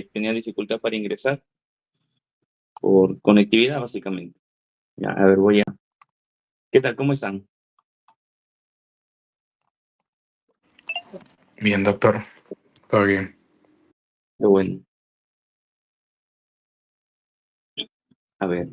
tenía dificultad para ingresar por conectividad, básicamente. Ya, a ver, ¿Qué tal? ¿Cómo están? Bien, doctor. Todo bien. Qué bueno. A ver,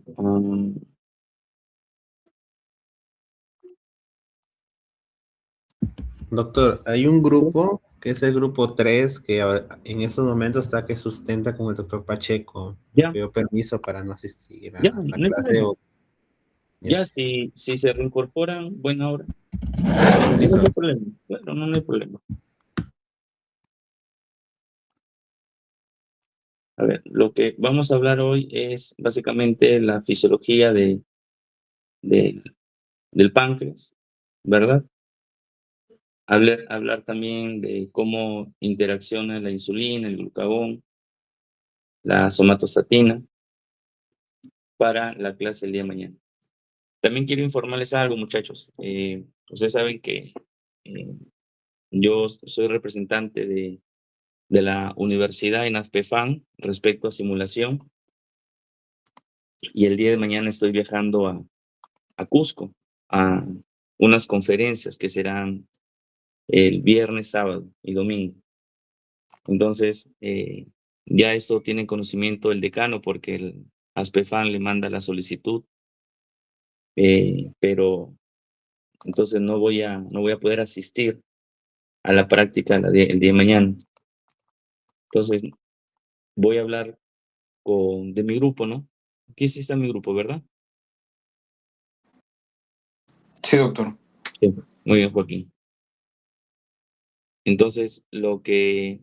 Doctor, hay un grupo que es el grupo 3 que en estos momentos está que sustenta con el doctor Pacheco. Me ya, pidió permiso para no asistir ya, a la no hay clase. problema. Ya, si se reincorporan, buena hora. No Listo. hay problema. Claro, no hay problema. A ver, lo que vamos a hablar hoy es básicamente la fisiología de- del páncreas, ¿verdad? Hablar también de cómo interacciona la insulina, el glucagón, la somatostatina para la clase del día de mañana. También quiero informarles algo, muchachos. Ustedes saben que eh, yo soy representante de la universidad en ASPEFAN respecto a simulación, y el día de mañana estoy viajando a Cusco a unas conferencias que serán el viernes, sábado y domingo. Entonces, ya esto tiene conocimiento el decano porque el ASPEFAN le manda la solicitud, pero entonces no voy a poder asistir a la práctica el día de mañana. Entonces, voy a hablar de mi grupo, ¿no? Aquí sí está mi grupo, ¿verdad? Sí, doctor. Sí. Muy bien, Joaquín. Entonces, lo que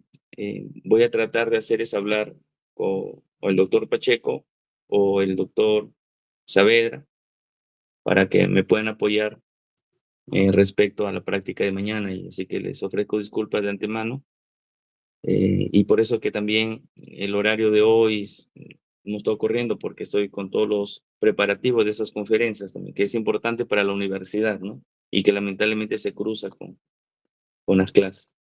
voy a tratar de hacer es hablar o el doctor Pacheco o el doctor Saavedra para que me puedan apoyar respecto a la práctica de mañana. Y así que les ofrezco disculpas de antemano. Y por eso que también el horario de hoy no estoy corriendo porque estoy con todos los preparativos de esas conferencias también, que es importante para la universidad, ¿no? Y que lamentablemente se cruza con las clases.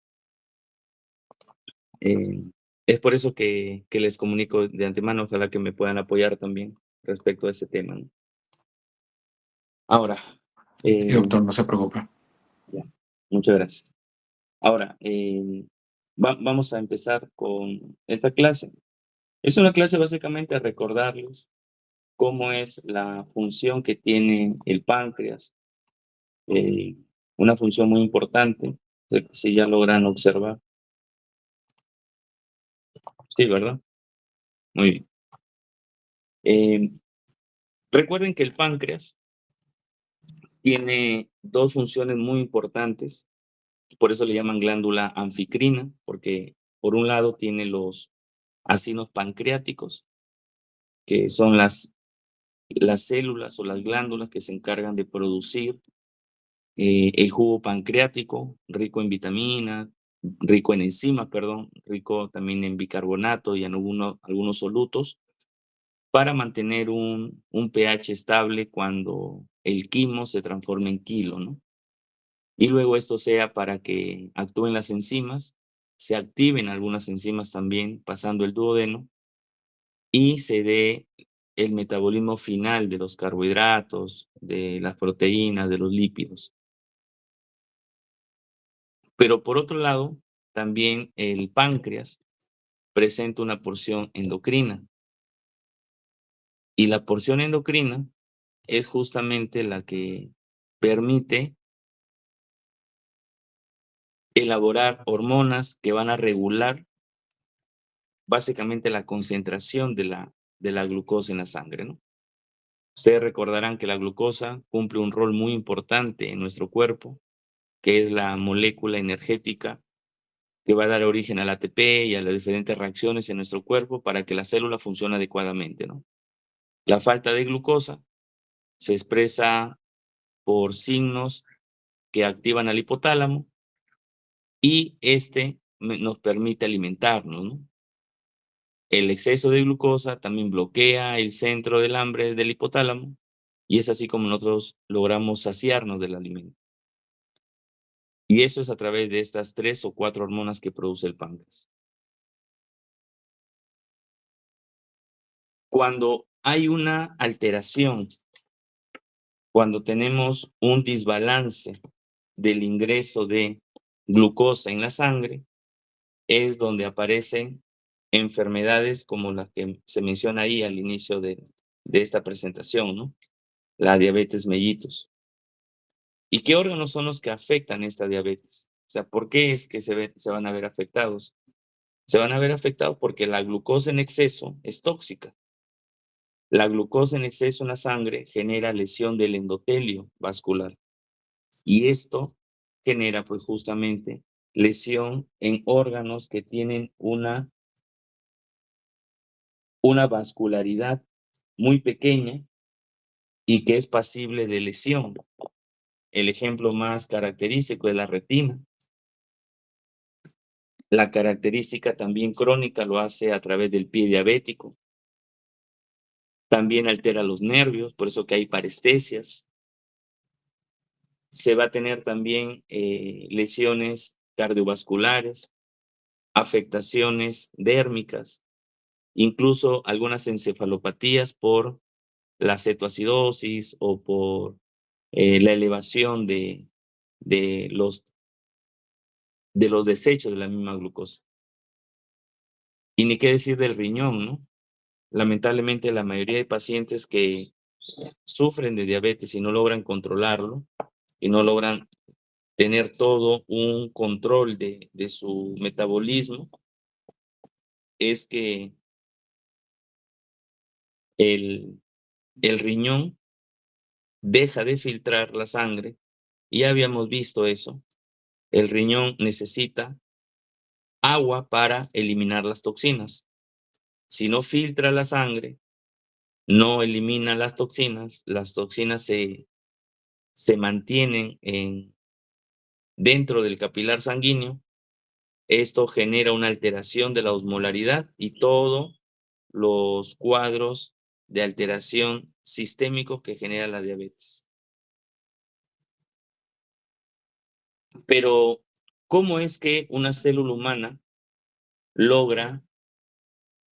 Es por eso que les comunico de antemano, ojalá que me puedan apoyar también respecto a ese tema, ¿no? Ahora, Sí, doctor, no se preocupe. ya, muchas gracias. Ahora, vamos a empezar con esta clase. Es una clase básicamente a recordarles cómo es la función que tiene el páncreas, una función muy importante, si ya logran observar. Sí, ¿verdad? Muy bien. Recuerden que el páncreas tiene dos funciones muy importantes, por eso le llaman glándula anficrina, porque por un lado tiene los ácidos pancreáticos, que son las células o las glándulas que se encargan de producir el jugo pancreático, rico en vitaminas, rico en enzimas, perdón, rico también en bicarbonato y en algunos solutos, para mantener un pH estable cuando el quimo se transforma en kilo, ¿no? Y luego esto sea para que actúen las enzimas, se activen algunas enzimas también pasando el duodeno y se dé el metabolismo final de los carbohidratos, de las proteínas, de los lípidos. Pero por otro lado, también el páncreas presenta una porción endocrina. Y la porción endocrina es justamente la que permite elaborar hormonas que van a regular básicamente la concentración de la glucosa en la sangre, ¿no? Ustedes recordarán que la glucosa cumple un rol muy importante en nuestro cuerpo, que es la molécula energética que va a dar origen al ATP y a las diferentes reacciones en nuestro cuerpo para que la célula funcione adecuadamente, ¿no? La falta de glucosa se expresa por signos que activan al hipotálamo y nos permite alimentarnos, ¿no? El exceso de glucosa también bloquea el centro del hambre del hipotálamo y es así como nosotros logramos saciarnos del alimento. Y eso es a través de estas 3 o 4 hormonas que produce el páncreas. cuando hay una alteración, cuando tenemos un desbalance del ingreso de glucosa en la sangre, es donde aparecen enfermedades como las que se menciona ahí al inicio de esta presentación, ¿no? La diabetes mellitus. ¿Y qué órganos son los que afectan esta diabetes? O sea, ¿por qué es que se van a ver afectados? Se van a ver afectados porque la glucosa en exceso es tóxica. La glucosa en exceso en la sangre genera lesión del endotelio vascular. Y esto genera, pues, justamente lesión en órganos que tienen una vascularidad muy pequeña y que es pasible de lesión. El ejemplo más característico es la retina. La característica también crónica lo hace a través del pie diabético. También altera los nervios, por eso que hay parestesias. Se va a tener también lesiones cardiovasculares, afectaciones dérmicas, incluso algunas encefalopatías por la cetoacidosis o por la elevación de los desechos de la misma glucosa. Y ni qué decir del riñón, ¿no? Lamentablemente, la mayoría de pacientes que sufren de diabetes y no logran controlarlo, y no logran tener todo un control de su metabolismo, es que el riñón deja de filtrar la sangre. Ya habíamos visto eso. El riñón necesita agua para eliminar las toxinas. Si no filtra la sangre, no elimina las toxinas se mantienen dentro del capilar sanguíneo. Esto genera una alteración de la osmolaridad y todos los cuadros de alteración sistémicos que genera la diabetes. Pero, ¿cómo es que una célula humana logra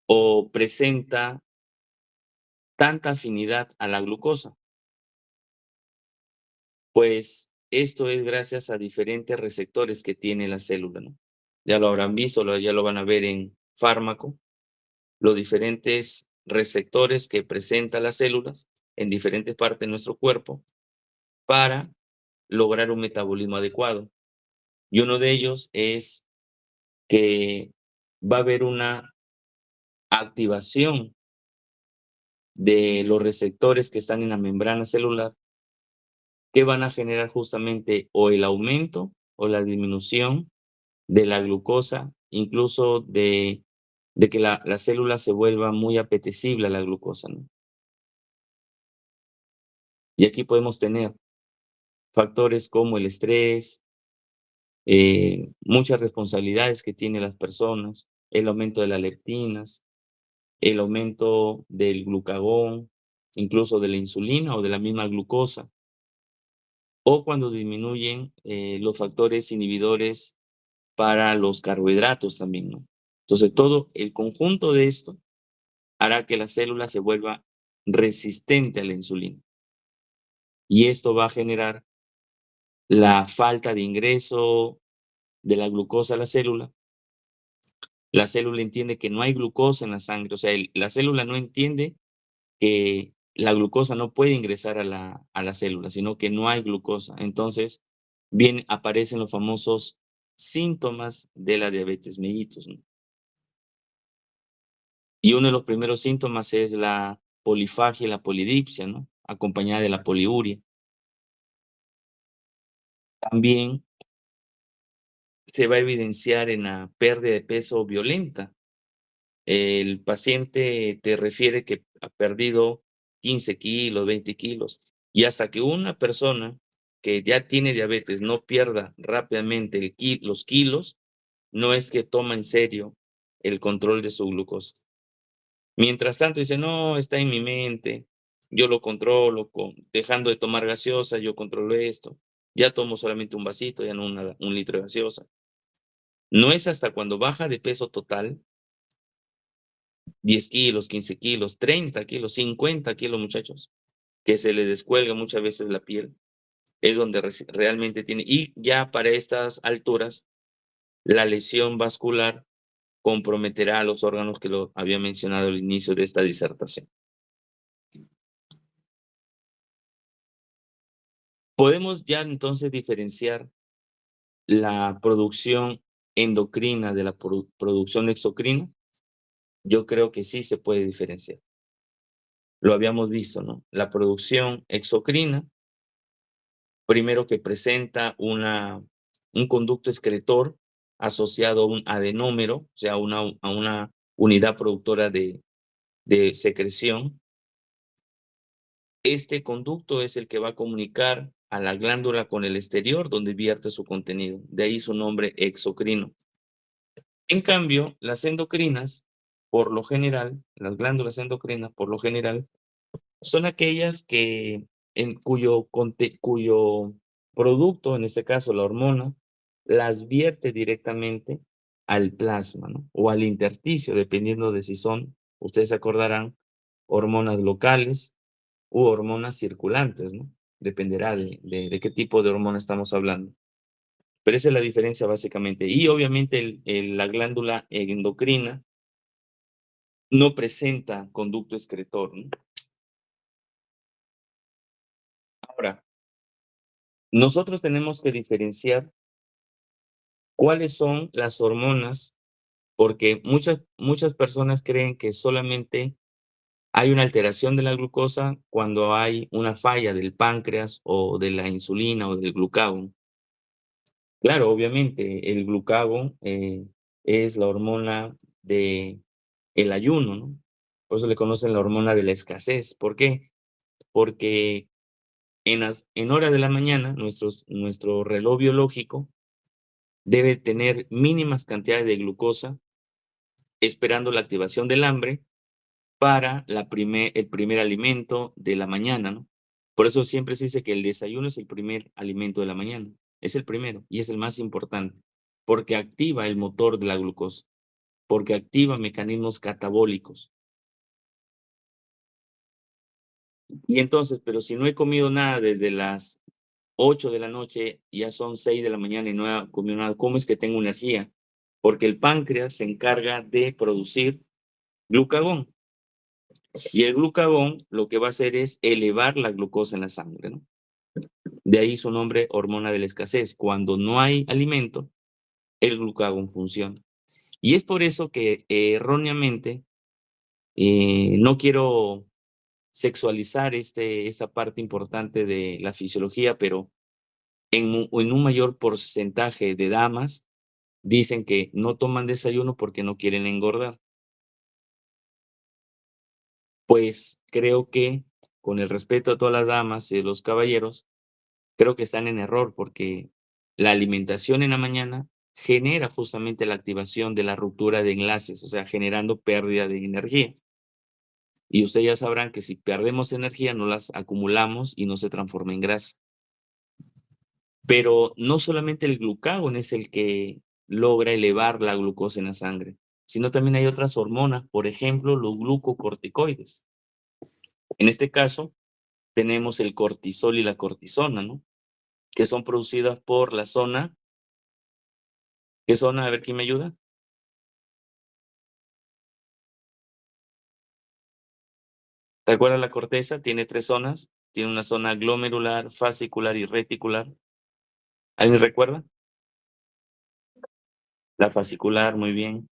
o presenta tanta afinidad a la glucosa? Pues esto es gracias a diferentes receptores que tiene la célula, ¿no? Ya lo habrán visto, ya lo van a ver en fármaco, los diferentes receptores que presenta las células en diferentes partes de nuestro cuerpo para lograr un metabolismo adecuado. Y uno de ellos es que va a haber una activación de los receptores que están en la membrana celular que van a generar justamente o el aumento o la disminución de la glucosa, incluso de que la célula se vuelva muy apetecible a la glucosa, ¿no? Y aquí podemos tener factores como el estrés, muchas responsabilidades que tienen las personas, el aumento de las leptinas, el aumento del glucagón, incluso de la insulina o de la misma glucosa, o cuando disminuyen los factores inhibidores para los carbohidratos también, ¿no? Entonces, todo el conjunto de esto hará que la célula se vuelva resistente a la insulina. Y esto va a generar la falta de ingreso de la glucosa a la célula. La célula entiende que no hay glucosa en la sangre, o sea, la célula no entiende que la glucosa no puede ingresar a la célula, sino que no hay glucosa. Entonces, aparecen los famosos síntomas de la diabetes mellitus, ¿no? Y uno de los primeros síntomas es la polifagia y la polidipsia, ¿no? Acompañada de la poliuria. También se va a evidenciar en la pérdida de peso violenta. El paciente te refiere que ha perdido 15 kilos, 20 kilos, y hasta que una persona que ya tiene diabetes no pierda rápidamente los kilos, no es que toma en serio el control de su glucosa. Mientras tanto dice, no, está en mi mente, yo lo controlo, dejando de tomar gaseosa, yo controlo esto, ya tomo solamente un vasito, ya no un litro de gaseosa. No es hasta cuando baja de peso total 10 kilos, 15 kilos, 30 kilos, 50 kilos, muchachos, que se le descuelga muchas veces la piel. Es donde realmente tiene, y ya para estas alturas, la lesión vascular comprometerá a los órganos que lo había mencionado al inicio de esta disertación. Podemos ya entonces diferenciar la producción endocrina de la producción exocrina. Yo creo que sí se puede diferenciar. Lo habíamos visto, ¿no? La producción exocrina, primero que presenta un conducto excretor asociado a un adenómero, o sea, a una unidad productora de secreción. Este conducto es el que va a comunicar a la glándula con el exterior, donde vierte su contenido. De ahí su nombre exocrino. En cambio, las endocrinas, por lo general, las glándulas endocrinas, por lo general, son aquellas que cuyo producto, en este caso la hormona, las vierte directamente al plasma, ¿no? O al intersticio, dependiendo de si son, ustedes se acordarán, hormonas locales u hormonas circulantes, ¿no? Dependerá de qué tipo de hormona estamos hablando. Pero esa es la diferencia básicamente. Y obviamente la glándula endocrina no presenta conducto excretor, ¿no? Ahora, nosotros tenemos que diferenciar cuáles son las hormonas, porque muchas personas creen que solamente hay una alteración de la glucosa cuando hay una falla del páncreas o de la insulina o del glucagón. Claro, obviamente, el glucagón es la hormona del ayuno, ¿no? Por eso le conocen la hormona de la escasez. ¿Por qué? Porque en hora de la mañana, nuestro reloj biológico debe tener mínimas cantidades de glucosa, esperando la activación del hambre para el primer alimento de la mañana, ¿no? Por eso siempre se dice que el desayuno es el primer alimento de la mañana. Es el primero y es el más importante, porque activa el motor de la glucosa, porque activa mecanismos catabólicos. Y entonces, pero si no he comido nada desde las 8 de la noche, ya son 6 de la mañana y no he comido nada, ¿cómo es que tengo energía? Porque el páncreas se encarga de producir glucagón. Y el glucagón lo que va a hacer es elevar la glucosa en la sangre, ¿no? De ahí su nombre, hormona de la escasez. Cuando no hay alimento, el glucagón funciona. Y es por eso que erróneamente, no quiero sexualizar esta parte importante de la fisiología, pero en un mayor porcentaje de damas dicen que no toman desayuno porque no quieren engordar. Pues creo que, con el respeto a todas las damas y los caballeros, creo que están en error porque la alimentación en la mañana genera justamente la activación de la ruptura de enlaces, o sea, generando pérdida de energía. Y ustedes ya sabrán que si perdemos energía, no las acumulamos y no se transforma en grasa. Pero no solamente el glucagón es el que logra elevar la glucosa en la sangre, sino también hay otras hormonas, por ejemplo, los glucocorticoides. En este caso, tenemos el cortisol y la cortisona, ¿no? Que son producidas por la zona. ¿Qué zona? A ver, ¿quién me ayuda? ¿Te acuerdas la corteza? Tiene 3 zonas. Tiene una zona glomerular, fascicular y reticular. ¿Alguien recuerda? La fascicular, muy bien.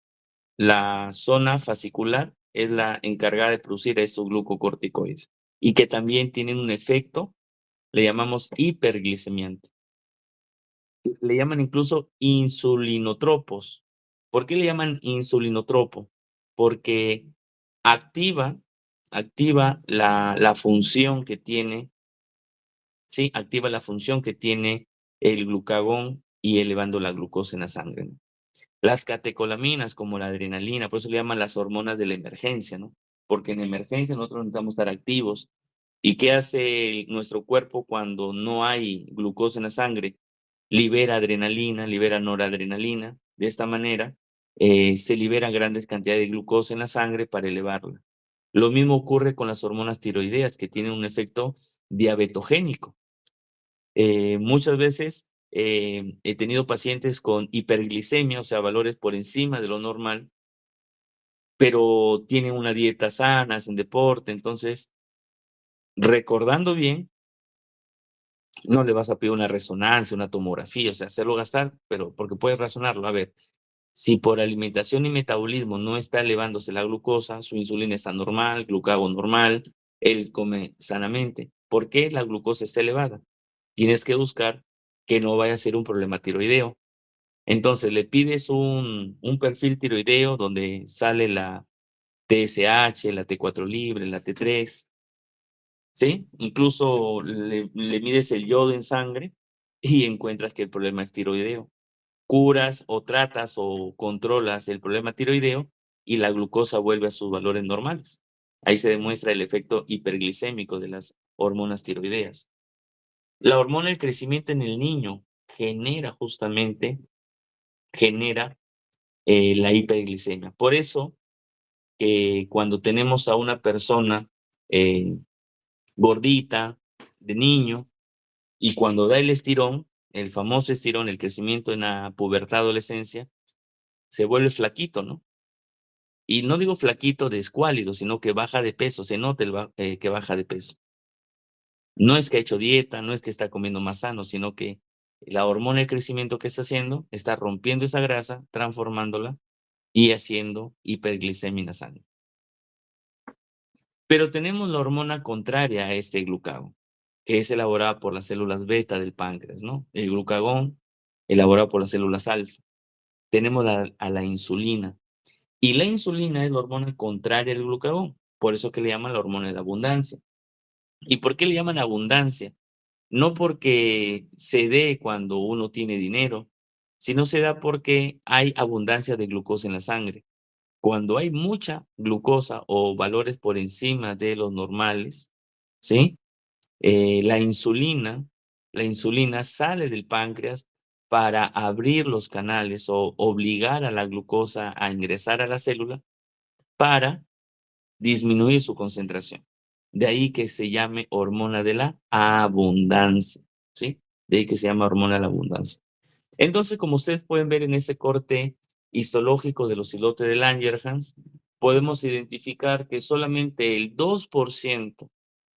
La zona fascicular es la encargada de producir estos glucocorticoides y que también tienen un efecto, le llamamos hiperglicemiante. Le llaman incluso insulinotropos. ¿Por qué le llaman insulinotropo? Porque activa la función que tiene, sí, activa la función que tiene el glucagón y elevando la glucosa en la sangre, ¿no? Las catecolaminas, como la adrenalina, por eso le llaman las hormonas de la emergencia, ¿no? Porque en emergencia nosotros necesitamos estar activos. ¿Y qué hace nuestro cuerpo cuando no hay glucosa en la sangre? Libera adrenalina, libera noradrenalina. De esta manera, se liberan grandes cantidades de glucosa en la sangre para elevarla. Lo mismo ocurre con las hormonas tiroideas, que tienen un efecto diabetogénico. Muchas veces he tenido pacientes con hiperglicemia, o sea, valores por encima de lo normal, pero tienen una dieta sana, hacen deporte. Entonces, recordando bien, no le vas a pedir una resonancia, una tomografía, o sea, hacerlo gastar, pero porque puedes razonarlo. A ver, si por alimentación y metabolismo no está elevándose la glucosa, su insulina está normal, glucagón normal, él come sanamente, ¿por qué la glucosa está elevada? Tienes que buscar que no vaya a ser un problema tiroideo. Entonces, le pides un perfil tiroideo donde sale la TSH, la T4 libre, la T3, ¿sí? Incluso le mides el yodo en sangre y encuentras que el problema es tiroideo. Curas o tratas o controlas el problema tiroideo y la glucosa vuelve a sus valores normales. Ahí se demuestra el efecto hiperglicémico de las hormonas tiroideas. La hormona del crecimiento en el niño genera la hiperglicemia. Por eso que cuando tenemos a una persona gordita, de niño, y cuando da el estirón, el famoso estirón, el crecimiento en la pubertad, adolescencia, se vuelve flaquito, ¿no? Y no digo flaquito de escuálido, sino que baja de peso, se nota que baja de peso. No es que ha hecho dieta, no es que está comiendo más sano, sino que la hormona de crecimiento que está haciendo está rompiendo esa grasa, transformándola y haciendo hiperglicemia en la sangre. Pero tenemos la hormona contraria a este glucagón, que es elaborada por las células beta del páncreas, ¿no? El glucagón, elaborado por las células alfa. Tenemos a la insulina. Y la insulina es la hormona contraria al glucagón. Por eso que le llaman la hormona de la abundancia. ¿Y por qué le llaman abundancia? No porque se dé cuando uno tiene dinero, sino se da porque hay abundancia de glucosa en la sangre. Cuando hay mucha glucosa o valores por encima de los normales, ¿sí? La insulina sale del páncreas para abrir los canales o obligar a la glucosa a ingresar a la célula para disminuir su concentración. De ahí que se llame hormona de la abundancia, ¿sí? De ahí que se llama hormona de la abundancia. Entonces, como ustedes pueden ver en ese corte histológico de los islotes de Langerhans, podemos identificar que solamente el 2%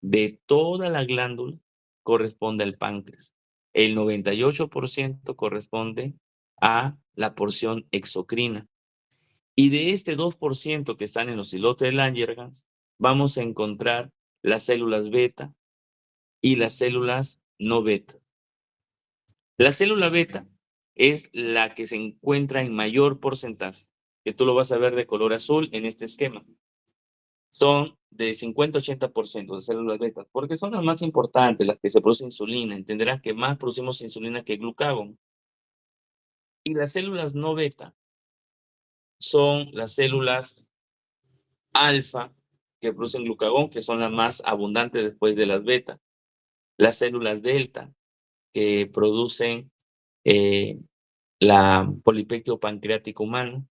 de toda la glándula corresponde al páncreas. El 98% corresponde a la porción exocrina. Y de este 2% que están en los islotes de Langerhans, vamos a encontrar las células beta y las células no beta. La célula beta es la que se encuentra en mayor porcentaje, que tú lo vas a ver de color azul en este esquema. Son de 50-80% de células beta, porque son las más importantes, las que se produce insulina. Entenderás que más producimos insulina que glucagón. Y las células no beta son las células alfa que producen glucagón, que son las más abundantes después de las beta. Las células delta que producen la polipéptido pancreático humano,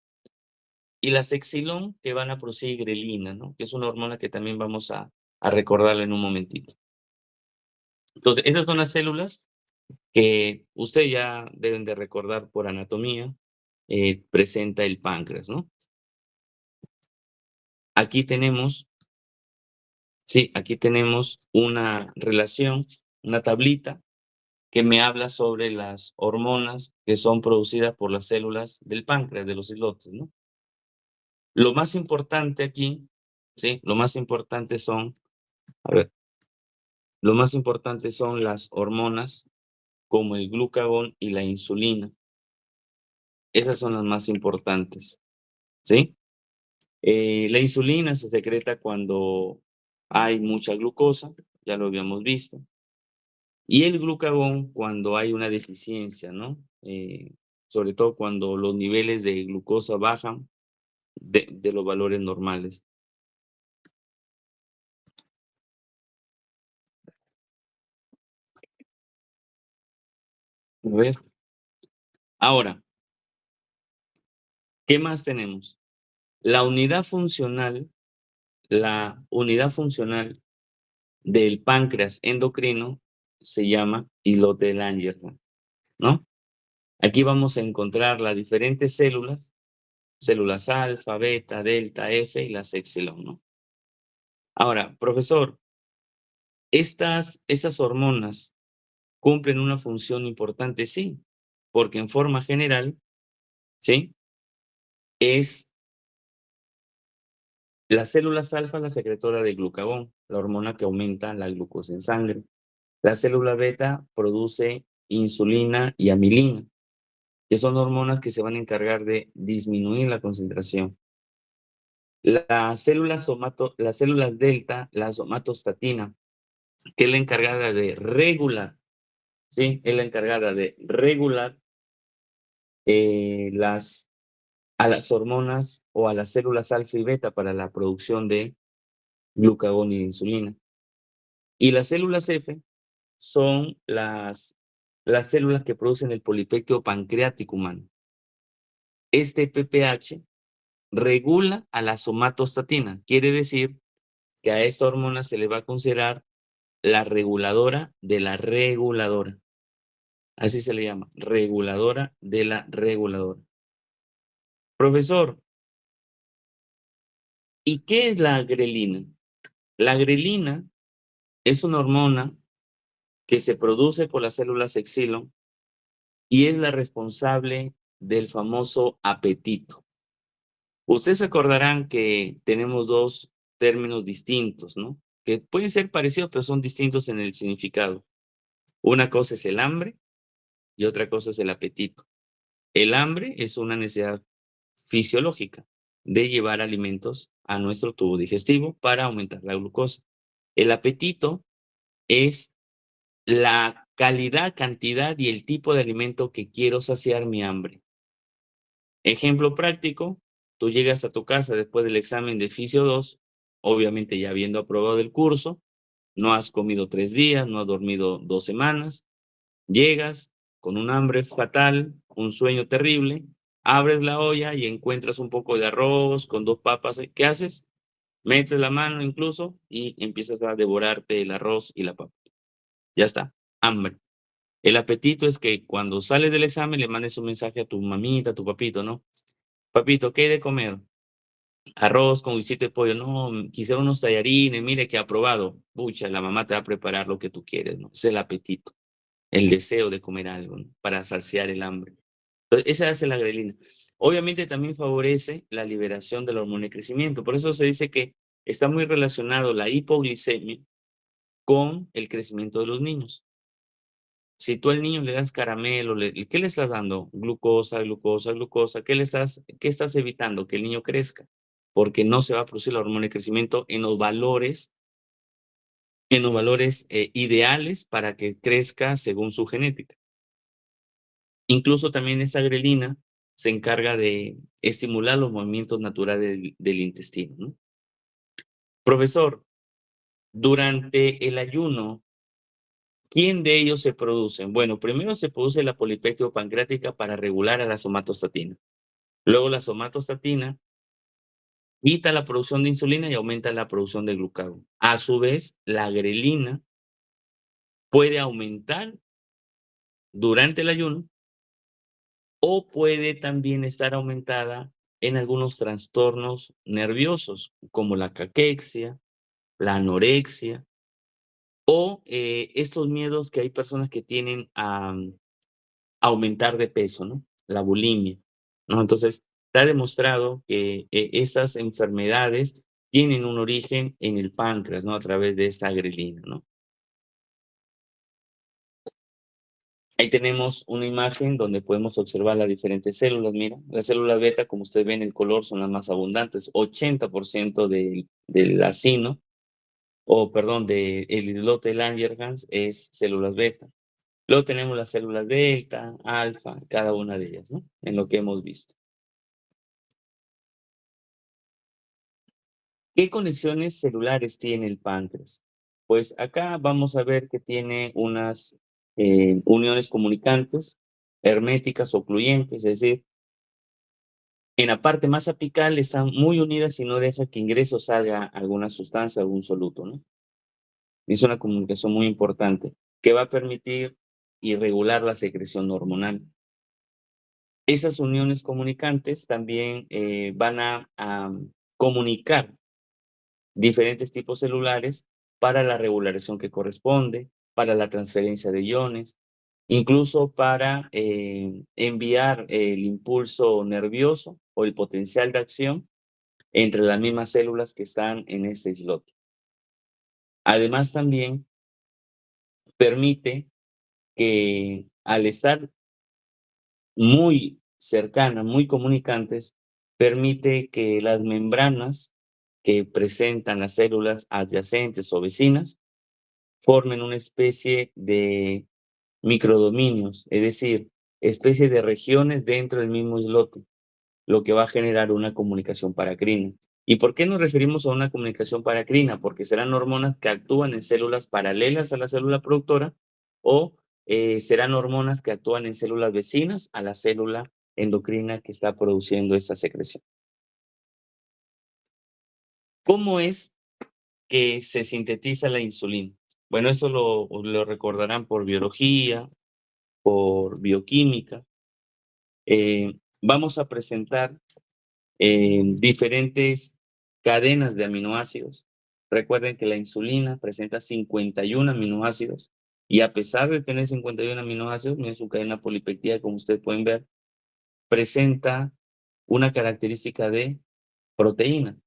y las exilón que van a producir grelina, ¿no? Que es una hormona que también vamos a recordarla en un momentito. Entonces, esas son las células que ustedes ya deben de recordar por anatomía, presenta el páncreas, ¿no? Aquí tenemos, sí, aquí tenemos una relación, una tablita que me habla sobre las hormonas que son producidas por las células del páncreas, de los islotes, ¿no? Lo más importante aquí, ¿sí? Lo más importante son, a ver, lo más importante son las hormonas como el glucagón y la insulina. Esas son las más importantes, ¿sí? La insulina se secreta cuando hay mucha glucosa, ya lo habíamos visto. Y el glucagón cuando hay una deficiencia, ¿no? Sobre todo cuando los niveles de glucosa bajan de los valores normales. A ver. Ahora, ¿Qué más tenemos? La unidad funcional del páncreas endocrino se llama islote de Langerhans, ¿no? Aquí vamos a encontrar las diferentes células alfa, beta, delta, F y las epsilon, ¿no? Ahora, profesor, estas hormonas cumplen una función importante, sí, porque en forma general, ¿sí? Es las células alfa la secretora de glucagón, la hormona que aumenta la glucosa en sangre. La célula beta produce insulina y amilina, que son hormonas que se van a encargar de disminuir la concentración. Las células delta, la somatostatina, que es la encargada de regular, ¿sí? Es la encargada de regular a las hormonas o a las células alfa y beta para la producción de glucagón y de insulina. Y las células F son las células que producen el polipéptido pancreático humano. Este PPH regula a la somatostatina. Quiere decir que a esta hormona se le va a considerar la reguladora de la reguladora. Así se le llama, reguladora de la reguladora. Profesor, ¿y qué es la grelina? La grelina es una hormona que se produce por las células exilon y es la responsable del famoso apetito. Ustedes se acordarán que tenemos dos términos distintos, ¿no? Que pueden ser parecidos, pero son distintos en el significado. Una cosa es el hambre y otra cosa es el apetito. El hambre es una necesidad fisiológica de llevar alimentos a nuestro tubo digestivo para aumentar la glucosa. El apetito es la calidad, cantidad y el tipo de alimento que quiero saciar mi hambre. Ejemplo práctico, tú llegas a tu casa después del examen de Fisio 2, obviamente ya habiendo aprobado el curso, no has comido 3 días, no has dormido 2 semanas, llegas con un hambre fatal, un sueño terrible, abres la olla y encuentras un poco de arroz con 2 papas. ¿Qué haces? Metes la mano incluso y empiezas a devorarte el arroz y la papa. Ya está, hambre. El apetito es que cuando sales del examen le mandes un mensaje a tu mamita, a tu papito, ¿no? Papito, ¿qué hay de comer? Arroz con guisito de pollo. No, quisiera unos tallarines, mire que aprobado. Pucha, la mamá te va a preparar lo que tú quieres, ¿no? Es el apetito, el deseo de comer algo, ¿no? Para saciar el hambre. Entonces, esa hace la grelina. Obviamente también favorece la liberación de la hormona de crecimiento. Por eso se dice que está muy relacionado la hipoglicemia con el crecimiento de los niños. Si tú al niño le das caramelo, ¿qué le estás dando? Glucosa, glucosa, glucosa. ¿Qué estás evitando? Que el niño crezca, porque no se va a producir la hormona de crecimiento en los valores ideales para que crezca según su genética. Incluso también esta grelina se encarga de estimular los movimientos naturales del intestino, ¿no? Profesor, durante el ayuno, ¿quién de ellos se produce? Bueno, primero se produce la polipéptido pancreática para regular a la somatostatina. Luego la somatostatina quita la producción de insulina y aumenta la producción de glucagón. A su vez, la grelina puede aumentar durante el ayuno o puede también estar aumentada en algunos trastornos nerviosos, como la caquexia, la anorexia o estos miedos que hay personas que tienen a aumentar de peso, ¿no? La bulimia, ¿no? Entonces, está demostrado que esas enfermedades tienen un origen en el páncreas, ¿no? A través de esta grelina, ¿no? Ahí tenemos una imagen donde podemos observar las diferentes células. Mira, las células beta, como ustedes ven, el color son las más abundantes. 80% del acino, del islote de Langerhans es células beta. Luego tenemos las células delta, alfa, cada una de ellas, ¿no? En lo que hemos visto. ¿Qué conexiones celulares tiene el páncreas? Pues acá vamos a ver que tiene unas uniones comunicantes, herméticas o ocluyentes, es decir, en la parte más apical están muy unidas y no deja que ingrese o salga alguna sustancia, algún soluto, ¿no? Es una comunicación muy importante que va a permitir y regular la secreción hormonal. Esas uniones comunicantes también van a comunicar diferentes tipos celulares para la regulación que corresponde, para la transferencia de iones, incluso para enviar el impulso nervioso o el potencial de acción entre las mismas células que están en este islote. Además, también permite que al estar muy cercanas, muy comunicantes, permite que las membranas que presentan las células adyacentes o vecinas formen una especie de microdominios, es decir, especie de regiones dentro del mismo islote, lo que va a generar una comunicación paracrina. ¿Y por qué nos referimos a una comunicación paracrina? Porque serán hormonas que actúan en células paralelas a la célula productora o serán hormonas que actúan en células vecinas a la célula endocrina que está produciendo esta secreción. ¿Cómo es que se sintetiza la insulina? Bueno, eso lo recordarán por biología, por bioquímica. Vamos a presentar diferentes cadenas de aminoácidos. Recuerden que la insulina presenta 51 aminoácidos y a pesar de tener 51 aminoácidos, en su cadena polipeptídica, como ustedes pueden ver, presenta una característica de proteína.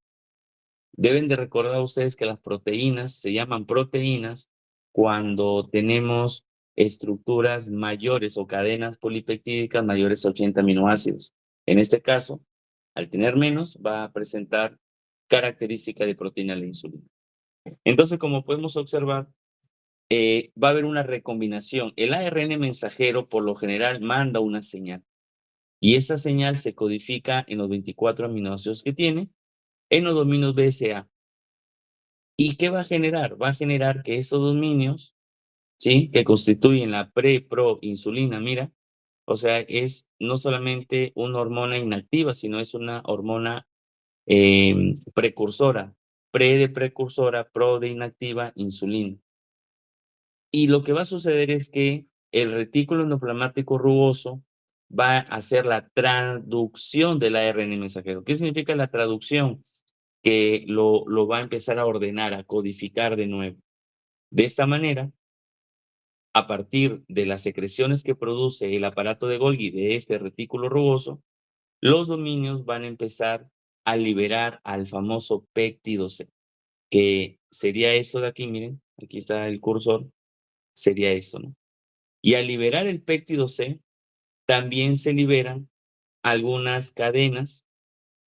Deben de recordar ustedes que las proteínas se llaman proteínas cuando tenemos estructuras mayores o cadenas polipeptídicas mayores a 80 aminoácidos. En este caso, al tener menos, va a presentar característica de proteína la insulina. Entonces, como podemos observar, va a haber una recombinación. El ARN mensajero, por lo general, manda una señal. Y esa señal se codifica en los 24 aminoácidos que tiene, en los dominios BSA. ¿Y qué va a generar? Va a generar que esos dominios, ¿sí?, que constituyen la pro-insulina, mira, o sea, es no solamente una hormona inactiva, sino es una hormona precursora, de precursora, pro de inactiva, insulina. Y lo que va a suceder es que el retículo endoplasmático rugoso va a hacer la traducción del ARN mensajero. ¿Qué significa la traducción? Que lo va a empezar a ordenar, a codificar de nuevo. De esta manera, a partir de las secreciones que produce el aparato de Golgi de este retículo rugoso, los dominios van a empezar a liberar al famoso péptido C, que sería eso de aquí, miren, aquí está el cursor, sería eso, ¿no? Y al liberar el péptido C, también se liberan algunas cadenas,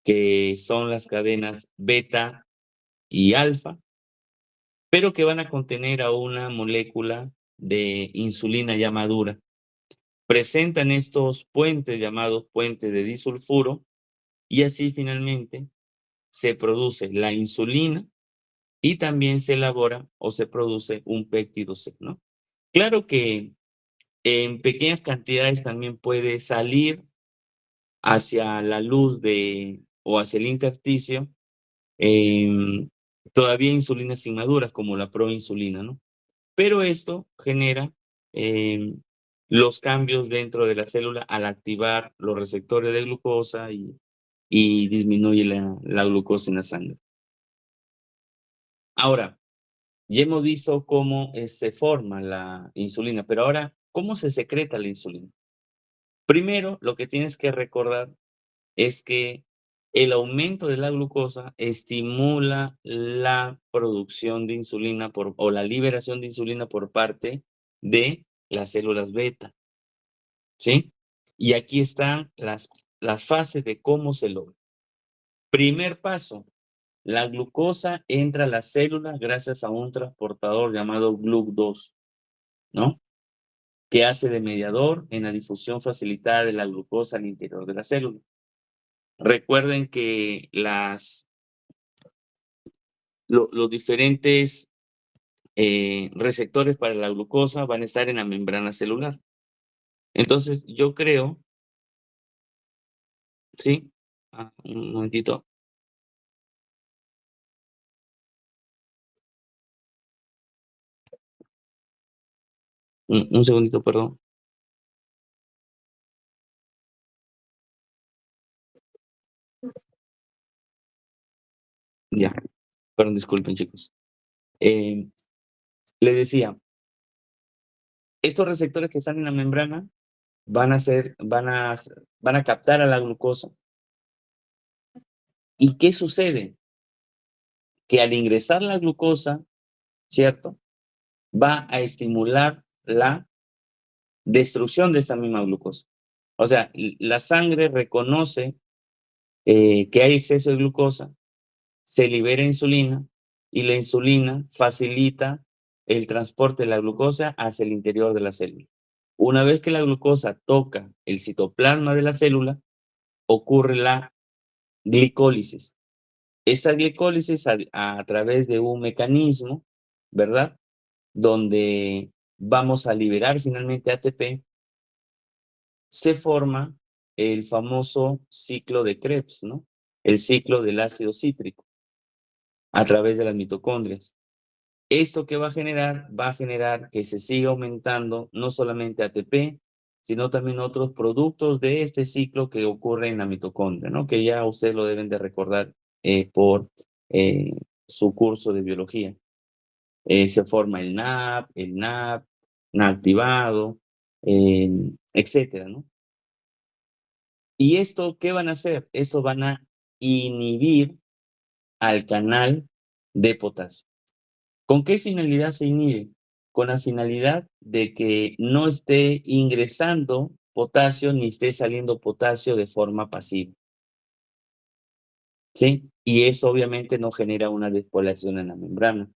que son las cadenas beta y alfa, pero que van a contener a una molécula de insulina ya madura. Presentan estos puentes llamados puentes de disulfuro y así finalmente se produce la insulina y también se elabora o se produce un péptido C, ¿no? Claro que en pequeñas cantidades también puede salir hacia la luz o hacia el intersticio todavía insulinas inmaduras como la proinsulina, ¿no? Pero esto genera los cambios dentro de la célula al activar los receptores de glucosa y disminuye la glucosa en la sangre. Ahora, ya hemos visto cómo se forma la insulina, pero ahora, ¿cómo se secreta la insulina? Primero, lo que tienes que recordar es que el aumento de la glucosa estimula la producción de insulina o la liberación de insulina por parte de las células beta, ¿sí? Y aquí están las fases de cómo se logra. Primer paso, la glucosa entra a la célula gracias a un transportador llamado GLUC2, ¿no? Que hace de mediador en la difusión facilitada de la glucosa al interior de la célula. Recuerden que los diferentes receptores para la glucosa van a estar en la membrana celular. Entonces, yo creo, ¿sí? Un momentito. Un segundito, perdón. Ya, perdón, disculpen, chicos. Le decía, estos receptores que están en la membrana van a captar a la glucosa. ¿Y qué sucede? Que al ingresar la glucosa, ¿cierto? Va a estimular la destrucción de esta misma glucosa. O sea, la sangre reconoce que hay exceso de glucosa, se libera insulina y la insulina facilita el transporte de la glucosa hacia el interior de la célula. Una vez que la glucosa toca el citoplasma de la célula, ocurre la glicólisis. Esa glicólisis a través de un mecanismo, ¿verdad? Donde vamos a liberar finalmente ATP, se forma el famoso ciclo de Krebs, ¿no? El ciclo del ácido cítrico a través de las mitocondrias. ¿Esto qué va a generar? Va a generar que se siga aumentando no solamente ATP, sino también otros productos de este ciclo que ocurre en la mitocondria, ¿no? Que ya ustedes lo deben de recordar por su curso de biología. Se forma el NAP, NAP activado, etcétera, ¿no? ¿Y esto qué van a hacer? Esto van a inhibir al canal de potasio. ¿Con qué finalidad se inhibe? Con la finalidad de que no esté ingresando potasio ni esté saliendo potasio de forma pasiva. ¿Sí? Y eso obviamente no genera una despolación en la membrana.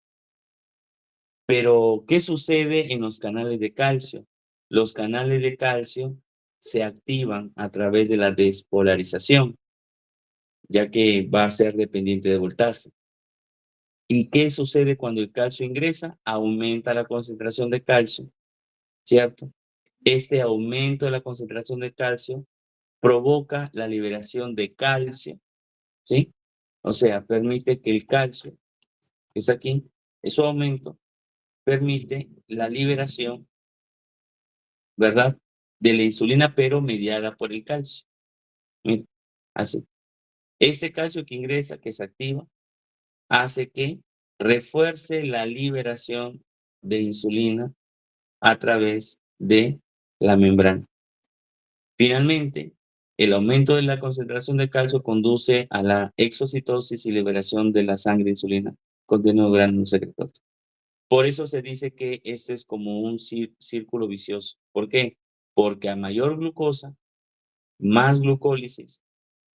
Pero, ¿qué sucede en los canales de calcio? Los canales de calcio se activan a través de la despolarización, ya que va a ser dependiente de voltaje. ¿Y qué sucede cuando el calcio ingresa? Aumenta la concentración de calcio, ¿cierto? Este aumento de la concentración de calcio provoca la liberación de calcio, ¿sí? O sea, permite que el calcio, que está aquí, su aumento, permite la liberación, ¿verdad? De la insulina, pero mediada por el calcio. Mira, así. Este calcio que ingresa, que se activa, hace que refuerce la liberación de insulina a través de la membrana. Finalmente, el aumento de la concentración de calcio conduce a la exocitosis y liberación de la sangre de insulina conteniendo gránulos secretores. Por eso se dice que este es como un círculo vicioso. ¿Por qué? Porque a mayor glucosa, más glucólisis,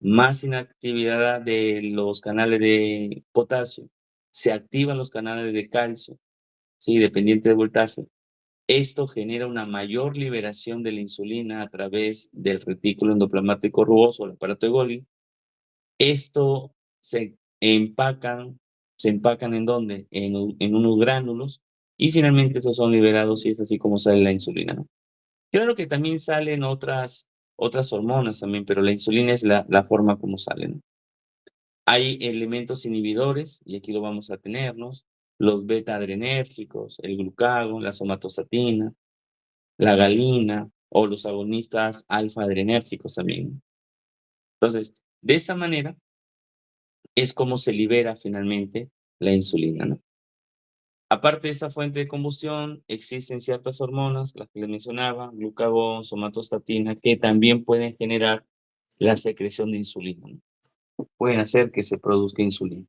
más inactividad de los canales de potasio, se activan los canales de calcio, ¿sí? Dependiente del voltaje. Esto genera una mayor liberación de la insulina a través del retículo endoplasmático rugoso, el aparato de Golgi. Esto se empacan ¿en dónde? En unos gránulos y finalmente estos son liberados y es así como sale la insulina, ¿no? Claro que también salen otras hormonas también, pero la insulina es la forma como sale, ¿no? Hay elementos inhibidores, y aquí lo vamos a tenernos, los beta-adrenérgicos, el glucagon, la somatostatina, la galina o los agonistas alfa-adrenérgicos también. Entonces, de esta manera es como se libera finalmente la insulina, ¿no? Aparte de esta fuente de combustión, existen ciertas hormonas, las que les mencionaba, glucagón, somatostatina, que también pueden generar la secreción de insulina, ¿no? Pueden hacer que se produzca insulina.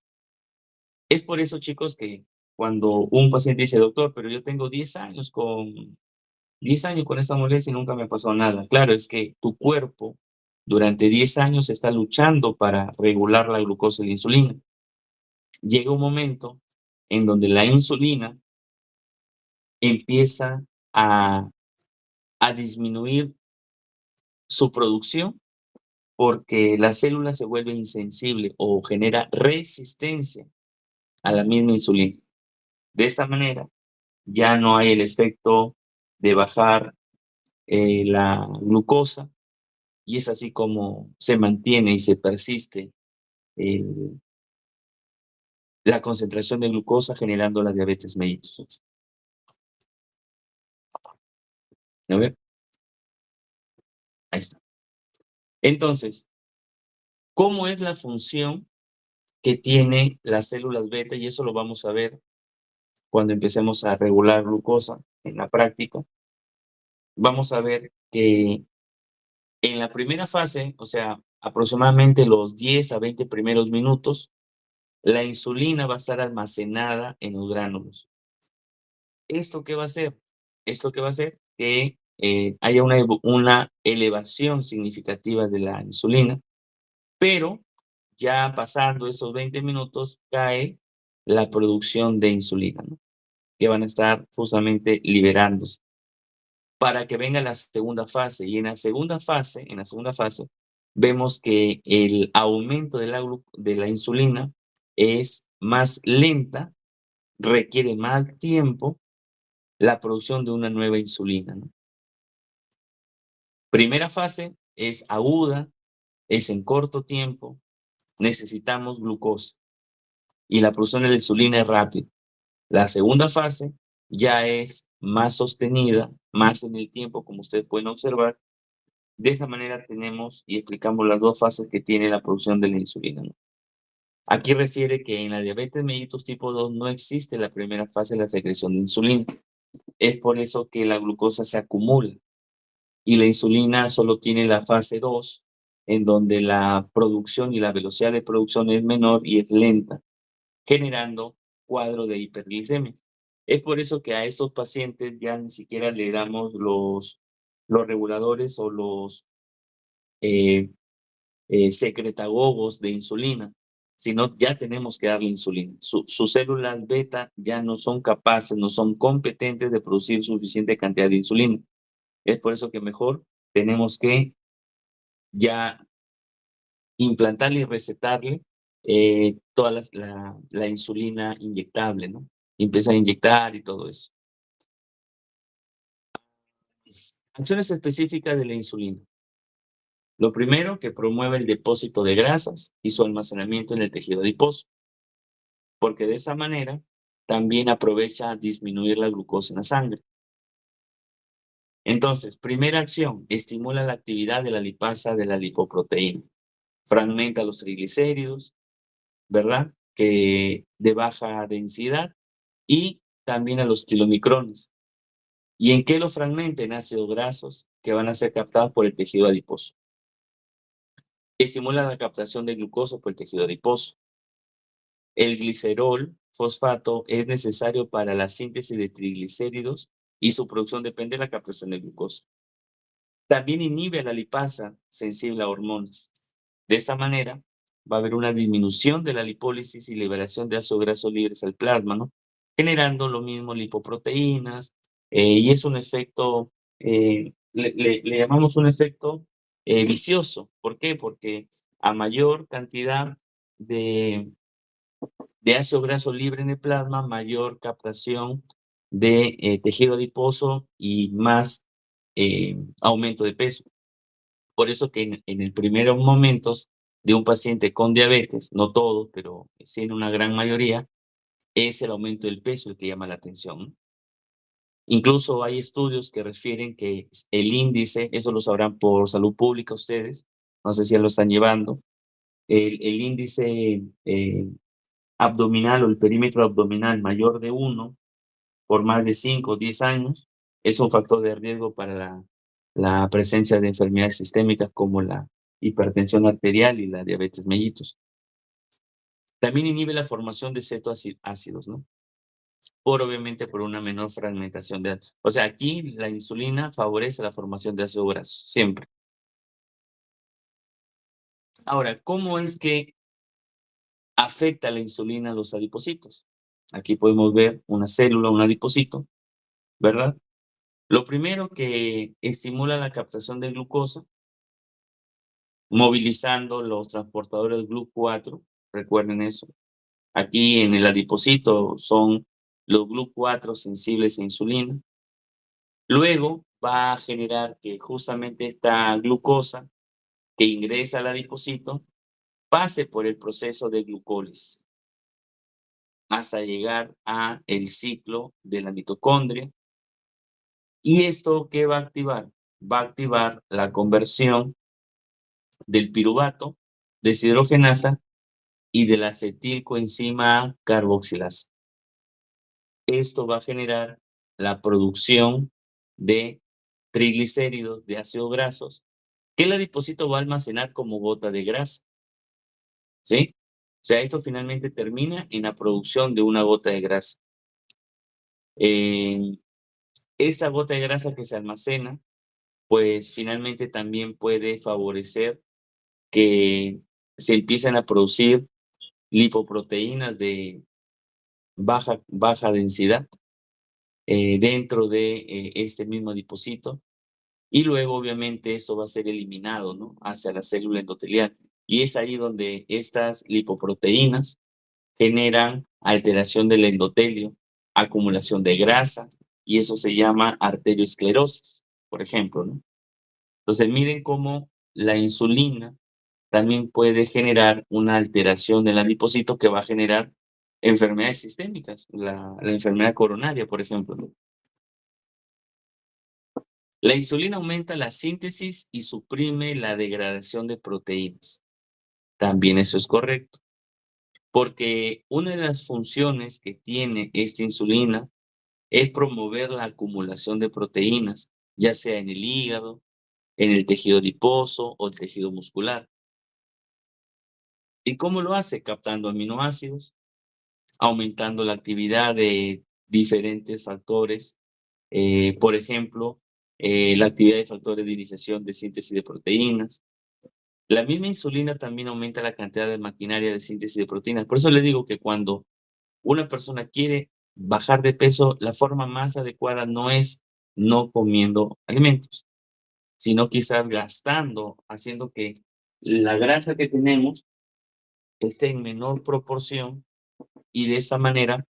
Es por eso, chicos, que cuando un paciente dice, doctor, pero yo tengo 10 años con 10 años con esta molestia y nunca me pasó nada. Claro, es que tu cuerpo durante 10 años está luchando para regular la glucosa y la insulina. Llega un momento en donde la insulina empieza a disminuir su producción porque la célula se vuelve insensible o genera resistencia a la misma insulina. De esta manera, ya no hay el efecto de bajar la glucosa, y es así como se mantiene y se persiste la concentración de glucosa generando la diabetes mellitus. A ver. Ahí está. Entonces, ¿cómo es la función que tiene las células beta? Y eso lo vamos a ver cuando empecemos a regular glucosa en la práctica. Vamos a ver que en la primera fase, o sea, aproximadamente los 10 a 20 primeros minutos, la insulina va a estar almacenada en los gránulos. ¿Esto qué va a hacer? Esto que va a hacer que haya una elevación significativa de la insulina, pero ya pasando esos 20 minutos cae la producción de insulina, ¿no? Que van a estar justamente liberándose para que venga la segunda fase. Y en la segunda fase, vemos que el aumento de la insulina es más lenta, requiere más tiempo la producción de una nueva insulina, ¿no? Primera fase es aguda, es en corto tiempo, necesitamos glucosa y la producción de la insulina es rápida. La segunda fase ya es más sostenida, más en el tiempo, como ustedes pueden observar. De esa manera tenemos y explicamos las dos fases que tiene la producción de la insulina, ¿no? Aquí refiere que en la diabetes mellitus tipo 2 no existe la primera fase de la secreción de insulina. Es por eso que la glucosa se acumula y la insulina solo tiene la fase 2, en donde la producción y la velocidad de producción es menor y es lenta, generando cuadro de hiperglicemia. Es por eso que a estos pacientes ya ni siquiera le damos los reguladores o los secretagogos de insulina, sino ya tenemos que darle insulina. Sus células beta ya no son capaces, no son competentes de producir suficiente cantidad de insulina. Es por eso que mejor tenemos que ya implantarle y recetarle toda la insulina inyectable, ¿no? Y empieza a inyectar y todo eso. Acciones específicas de la insulina. Lo primero, que promueve el depósito de grasas y su almacenamiento en el tejido adiposo, porque de esa manera también aprovecha a disminuir la glucosa en la sangre. Entonces, primera acción, estimula la actividad de la lipasa de la lipoproteína. Fragmenta los triglicéridos, ¿verdad? Que de baja densidad, y también a los kilomicrones. ¿Y en qué lo fragmenta? En ácidos grasos que van a ser captados por el tejido adiposo. Estimula la captación de glucosa por el tejido adiposo. El glicerol fosfato es necesario para la síntesis de triglicéridos y su producción depende de la captación de glucosa. También inhibe a la lipasa sensible a hormonas. De esa manera, va a haber una disminución de la lipólisis y liberación de ácidos grasos libres al plasma, ¿no? Generando lo mismo lipoproteínas, y es un efecto, le llamamos un efecto vicioso. ¿Por qué? Porque a mayor cantidad de ácido graso libre en el plasma, mayor captación de tejido adiposo y más aumento de peso. Por eso que en el primeros momentos de un paciente con diabetes, no todos, pero sí en una gran mayoría, es el aumento del peso el que llama la atención, ¿no? Incluso hay estudios que refieren que el índice, eso lo sabrán por salud pública ustedes, no sé si ya lo están llevando, el índice abdominal o el perímetro abdominal mayor de 1 por más de 5 o 10 años es un factor de riesgo para la presencia de enfermedades sistémicas como la hipertensión arterial y la diabetes mellitus. También inhibe la formación de cetoácidos, ¿no? Obviamente por una menor fragmentación de ácidos. O sea, aquí la insulina favorece la formación de ácido graso, siempre. Ahora, ¿cómo es que afecta la insulina a los adipocitos? Aquí podemos ver una célula, un adipocito, ¿verdad? Lo primero que estimula la captación de glucosa, movilizando los transportadores GLUT4, recuerden eso. Aquí en el adipocito son los GLUT4 sensibles a insulina. Luego va a generar que justamente esta glucosa que ingresa al adipocito pase por el proceso de glucólisis hasta llegar a el ciclo de la mitocondria. ¿Y esto qué va a activar? Va a activar la conversión del piruvato, deshidrogenasa y de la acetilcoenzima carboxilasa. Esto va a generar la producción de triglicéridos, de ácidos grasos, que el adipocito va a almacenar como gota de grasa. ¿Sí? O sea, esto finalmente termina en la producción de una gota de grasa. Esa gota de grasa que se almacena, pues finalmente también puede favorecer que se empiecen a producir lipoproteínas de baja densidad dentro de este mismo adipocito. Y luego, obviamente, eso va a ser eliminado, ¿no?, hacia la célula endotelial. Y es ahí donde estas lipoproteínas generan alteración del endotelio, acumulación de grasa, y eso se llama arteriosclerosis, por ejemplo, ¿no? Entonces, miren cómo la insulina también puede generar una alteración del adipocito que va a generar enfermedades sistémicas, la enfermedad coronaria, por ejemplo, ¿no? La insulina aumenta la síntesis y suprime la degradación de proteínas. También eso es correcto, porque una de las funciones que tiene esta insulina es promover la acumulación de proteínas, ya sea en el hígado, en el tejido adiposo o el tejido muscular. ¿Y cómo lo hace? Captando aminoácidos, aumentando la actividad de diferentes factores, por ejemplo, la actividad de factores de iniciación de síntesis de proteínas. La misma insulina también aumenta la cantidad de maquinaria de síntesis de proteínas. Por eso les digo que cuando una persona quiere bajar de peso, la forma más adecuada no es no comiendo alimentos, sino quizás gastando, haciendo que la grasa que tenemos esté en menor proporción y de esa manera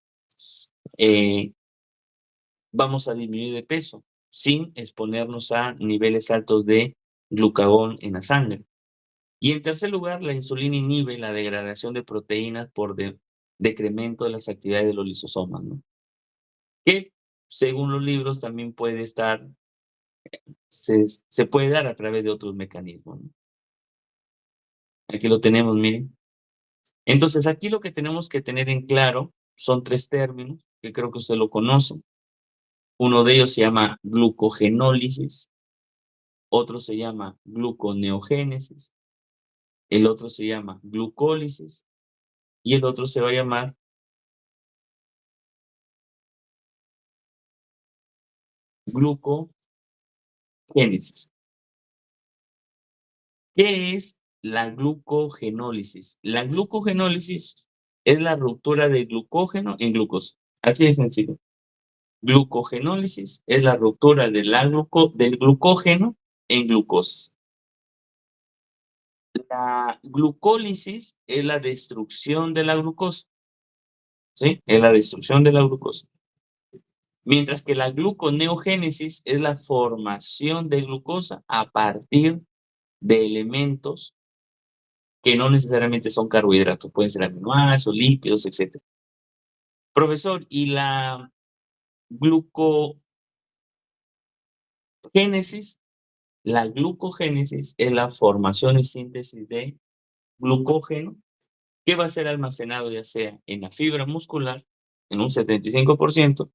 vamos a disminuir de peso sin exponernos a niveles altos de glucagón en la sangre. Y en tercer lugar, la insulina inhibe la degradación de proteínas por decremento de las actividades de los lisosomas, ¿no? Que según los libros también puede estar, se puede dar a través de otros mecanismos, ¿no? Aquí lo tenemos, miren. Entonces, aquí lo que tenemos que tener en claro son 3 términos que creo que usted lo conoce. Uno de ellos se llama glucogenólisis, otro se llama gluconeogénesis, el otro se llama glucólisis y el otro se va a llamar glucogénesis. ¿Qué es la glucogenólisis? La glucogenólisis es la ruptura del glucógeno en glucosa. Así de sencillo. Glucogenólisis es la ruptura del glucógeno en glucosa. La glucólisis es la destrucción de la glucosa. ¿Sí? Es la destrucción de la glucosa. Mientras que la gluconeogénesis es la formación de glucosa a partir de elementos que no necesariamente son carbohidratos, pueden ser aminoácidos, lípidos, etc. Profesor, ¿y la glucogénesis? La glucogénesis es la formación y síntesis de glucógeno que va a ser almacenado ya sea en la fibra muscular, en un 75%,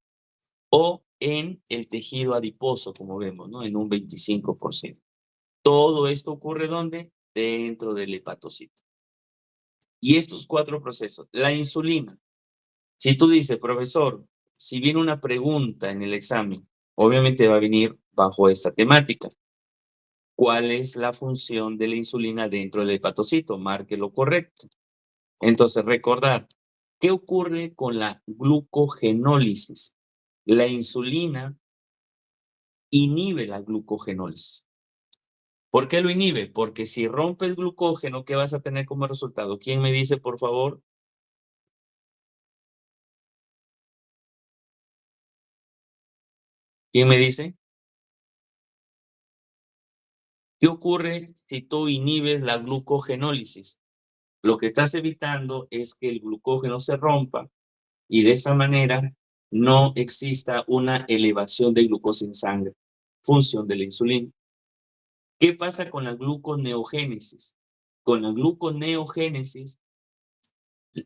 o en el tejido adiposo, como vemos, ¿no?, en un 25%. Todo esto ocurre ¿dónde? Dentro del hepatocito. Y estos 4 procesos, la insulina. Si tú dices, profesor, si viene una pregunta en el examen, obviamente va a venir bajo esta temática. ¿Cuál es la función de la insulina dentro del hepatocito? Marque lo correcto. Entonces, recordar, ¿qué ocurre con la glucogenólisis? La insulina inhibe la glucogenólisis. ¿Por qué lo inhibe? Porque si rompes glucógeno, ¿qué vas a tener como resultado? ¿Quién me dice, por favor? ¿Quién me dice? ¿Qué ocurre si tú inhibes la glucogenólisis? Lo que estás evitando es que el glucógeno se rompa y de esa manera no exista una elevación de glucosa en sangre, función de la insulina. ¿Qué pasa con la gluconeogénesis? Con la gluconeogénesis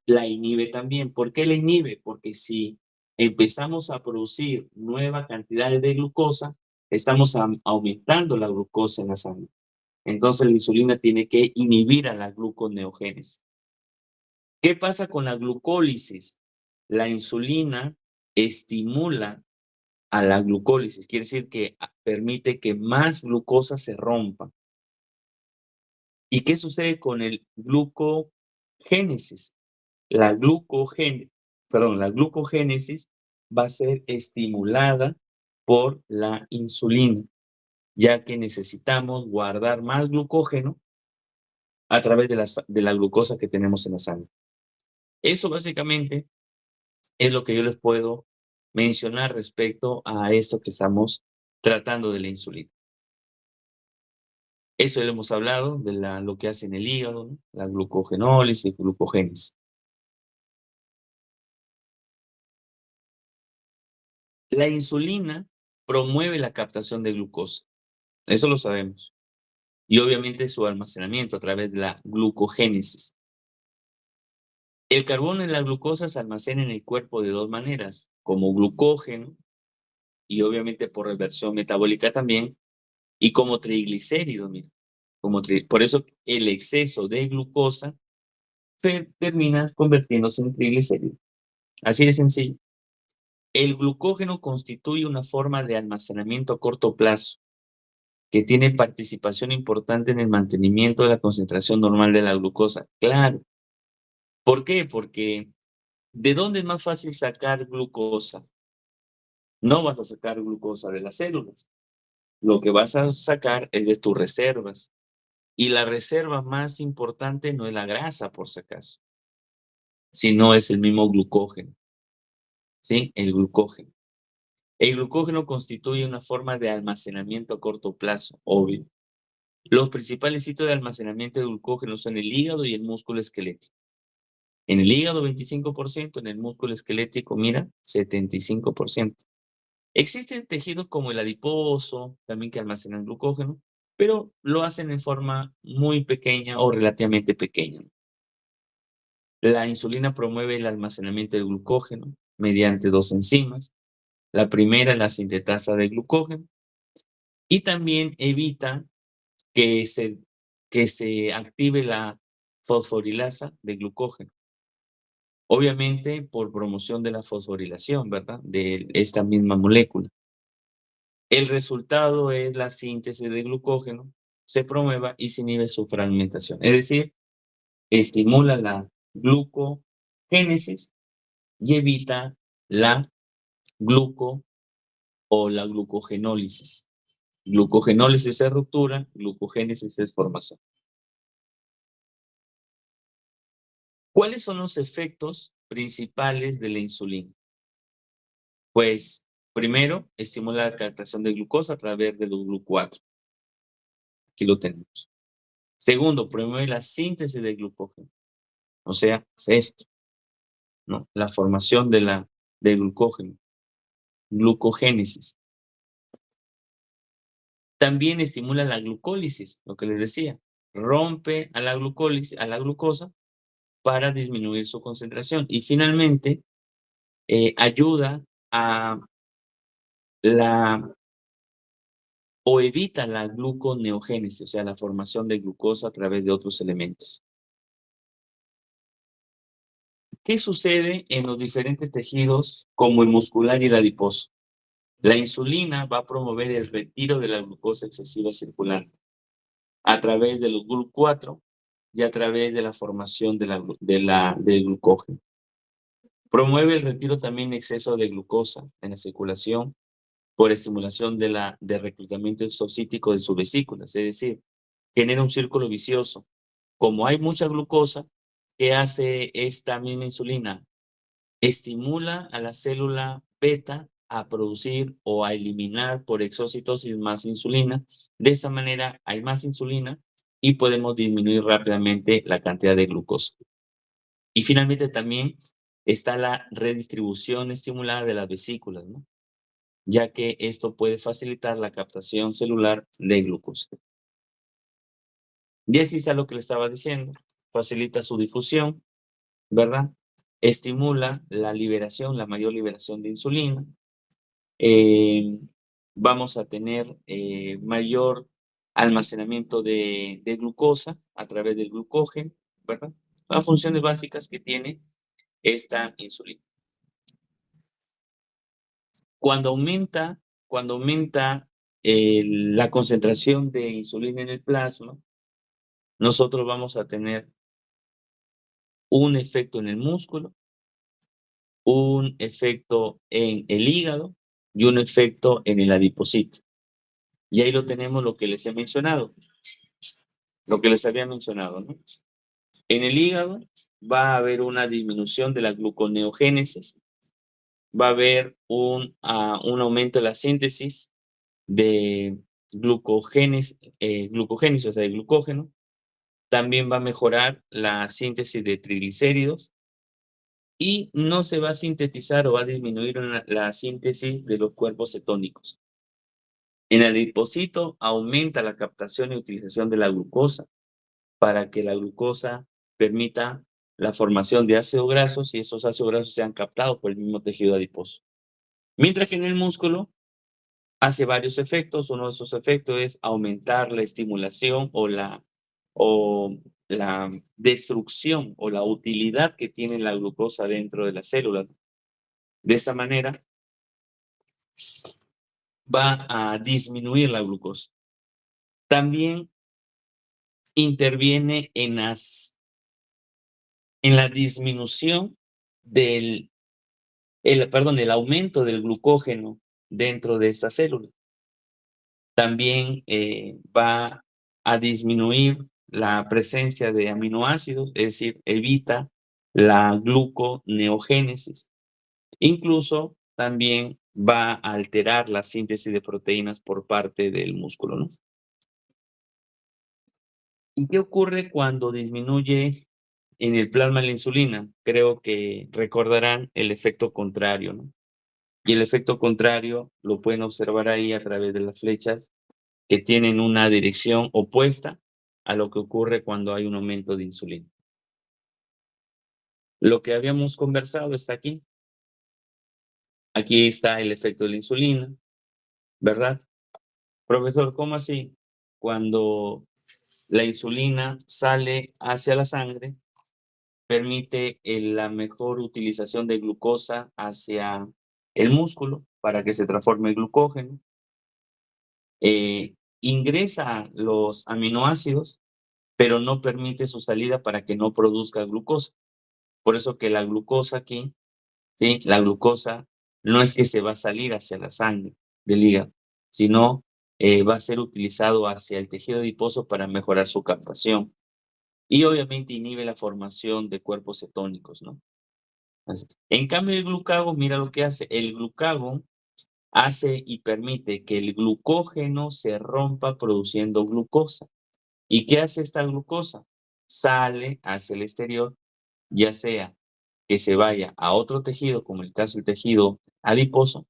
la inhibe también. ¿Por qué la inhibe? Porque si empezamos a producir nueva cantidad de glucosa, estamos aumentando la glucosa en la sangre. Entonces la insulina tiene que inhibir a la gluconeogénesis. ¿Qué pasa con la glucólisis? La insulina estimula a la glucólisis, quiere decir que permite que más glucosa se rompa. ¿Y qué sucede con el glucogénesis? La glucogénesis va a ser estimulada por la insulina, ya que necesitamos guardar más glucógeno a través de la glucosa que tenemos en la sangre. Eso básicamente es lo que yo les puedo mencionar respecto a esto que estamos tratando de la insulina. Eso ya lo hemos hablado de lo que hace en el hígado, ¿no? La glucogenólisis y glucogénesis. La insulina promueve la captación de glucosa. Eso lo sabemos. Y obviamente su almacenamiento a través de la glucogénesis. El carbono y la glucosa se almacenan en el cuerpo de dos maneras, como glucógeno y obviamente por reversión metabólica también, y como triglicéridos, mira. Por eso el exceso de glucosa termina convirtiéndose en triglicéridos. Así de sencillo. El glucógeno constituye una forma de almacenamiento a corto plazo que tiene participación importante en el mantenimiento de la concentración normal de la glucosa. Claro. ¿Por qué? Porque ¿de dónde es más fácil sacar glucosa? No vas a sacar glucosa de las células. Lo que vas a sacar es de tus reservas. Y la reserva más importante no es la grasa, por si acaso, sino es el mismo glucógeno. ¿Sí? El glucógeno. El glucógeno constituye una forma de almacenamiento a corto plazo, obvio. Los principales sitios de almacenamiento de glucógeno son el hígado y el músculo esquelético. En el hígado 25%, en el músculo esquelético, mira, 75%. Existen tejidos como el adiposo, también que almacenan glucógeno, pero lo hacen en forma muy pequeña o relativamente pequeña. La insulina promueve el almacenamiento de glucógeno mediante dos enzimas. La primera es la sintetasa de glucógeno y también evita que se active la fosforilasa de glucógeno. Obviamente por promoción de la fosforilación, ¿verdad? De esta misma molécula. El resultado es la síntesis de glucógeno, se promueva y se inhibe su fragmentación. Es decir, estimula la glucogénesis y evita la glucogenólisis. Glucogenólisis es ruptura, glucogénesis es formación. ¿Cuáles son los efectos principales de la insulina? Pues, primero, estimula la captación de glucosa a través de los GLUT4. Aquí lo tenemos. Segundo, promueve la síntesis de glucógeno. O sea, es esto, ¿no? La formación del glucógeno. Glucogénesis. También estimula la glucólisis, lo que les decía. Rompe a la glucosa para disminuir su concentración. Y finalmente, ayuda a o evita la gluconeogénesis, o sea, la formación de glucosa a través de otros elementos. ¿Qué sucede en los diferentes tejidos como el muscular y el adiposo? La insulina va a promover el retiro de la glucosa excesiva circulante a través de los GLUT4 y a través de la formación del glucógeno. Promueve el retiro también exceso de glucosa en la circulación por estimulación de reclutamiento exocítico de sus vesículas, es decir, genera un círculo vicioso. Como hay mucha glucosa, ¿qué hace esta misma insulina? Estimula a la célula beta a producir o a eliminar por exocitosis más insulina. De esa manera hay más insulina y podemos disminuir rápidamente la cantidad de glucosa. Y finalmente también está la redistribución estimulada de las vesículas, ¿no? Ya que esto puede facilitar la captación celular de glucosa. Y aquí está lo que le estaba diciendo. Facilita su difusión, ¿verdad? Estimula la liberación, la mayor liberación de insulina. Vamos a tener mayor almacenamiento de glucosa a través del glucógeno, ¿verdad? Las funciones básicas que tiene esta insulina. Cuando aumenta la concentración de insulina en el plasma, nosotros vamos a tener un efecto en el músculo, un efecto en el hígado y un efecto en el adipocito. Y ahí lo tenemos lo que les he mencionado, lo que les había mencionado, ¿no? En el hígado va a haber una disminución de la gluconeogénesis, va a haber un aumento de la síntesis de glucogénesis, o sea, de glucógeno. También va a mejorar la síntesis de triglicéridos y no se va a sintetizar o va a disminuir la síntesis de los cuerpos cetónicos. En el adipocito aumenta la captación y utilización de la glucosa para que la glucosa permita la formación de ácidos grasos y esos ácidos grasos sean captados por el mismo tejido adiposo. Mientras que en el músculo hace varios efectos. Uno de esos efectos es aumentar la estimulación o la destrucción o la utilidad que tiene la glucosa dentro de la célula. De esa manera va a disminuir la glucosa. También interviene en la disminución el aumento del glucógeno dentro de esta célula. También va a disminuir la presencia de aminoácidos, es decir, evita la gluconeogénesis. Incluso también va a alterar la síntesis de proteínas por parte del músculo, ¿no? ¿Y qué ocurre cuando disminuye en el plasma la insulina? Creo que recordarán el efecto contrario, ¿no? Y el efecto contrario lo pueden observar ahí a través de las flechas que tienen una dirección opuesta a lo que ocurre cuando hay un aumento de insulina. Lo que habíamos conversado está aquí. Aquí está el efecto de la insulina, ¿verdad? Profesor, ¿cómo así? Cuando la insulina sale hacia la sangre, permite la mejor utilización de glucosa hacia el músculo para que se transforme en glucógeno. Ingresa los aminoácidos, pero no permite su salida para que no produzca glucosa. Por eso que la glucosa aquí, ¿sí? La glucosa no es que se va a salir hacia la sangre del hígado, sino va a ser utilizado hacia el tejido adiposo para mejorar su captación. Y obviamente inhibe la formación de cuerpos cetónicos, ¿no? En cambio, el glucagón, mira lo que hace. El glucagón hace y permite que el glucógeno se rompa produciendo glucosa. ¿Y qué hace esta glucosa? Sale hacia el exterior, ya sea que se vaya a otro tejido, como el caso del tejido adiposo,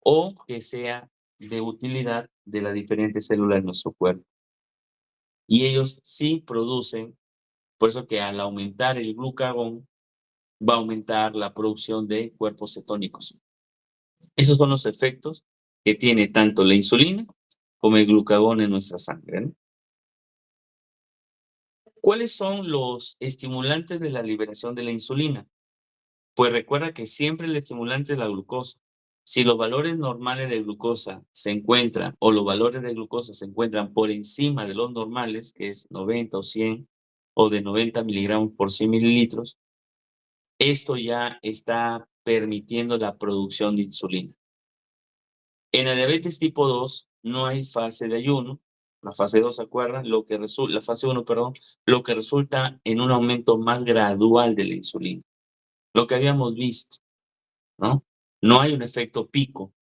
o que sea de utilidad de las diferentes células de nuestro cuerpo. Y ellos sí producen, por eso que al aumentar el glucagón, va a aumentar la producción de cuerpos cetónicos. Esos son los efectos que tiene tanto la insulina como el glucagón en nuestra sangre, ¿no? ¿Cuáles son los estimulantes de la liberación de la insulina? Pues recuerda que siempre el estimulante es la glucosa. Si los valores normales de glucosa se encuentran, o los valores de glucosa se encuentran por encima de los normales, que es 90 o 100, o de 90 miligramos por 100 mililitros, esto ya está permitiendo la producción de insulina. En la diabetes tipo 2 no hay fase de ayuno. La fase 2, ¿se acuerdan? La fase 1, perdón, lo que resulta en un aumento más gradual de la insulina. Lo que habíamos visto, ¿no? No hay un efecto pico,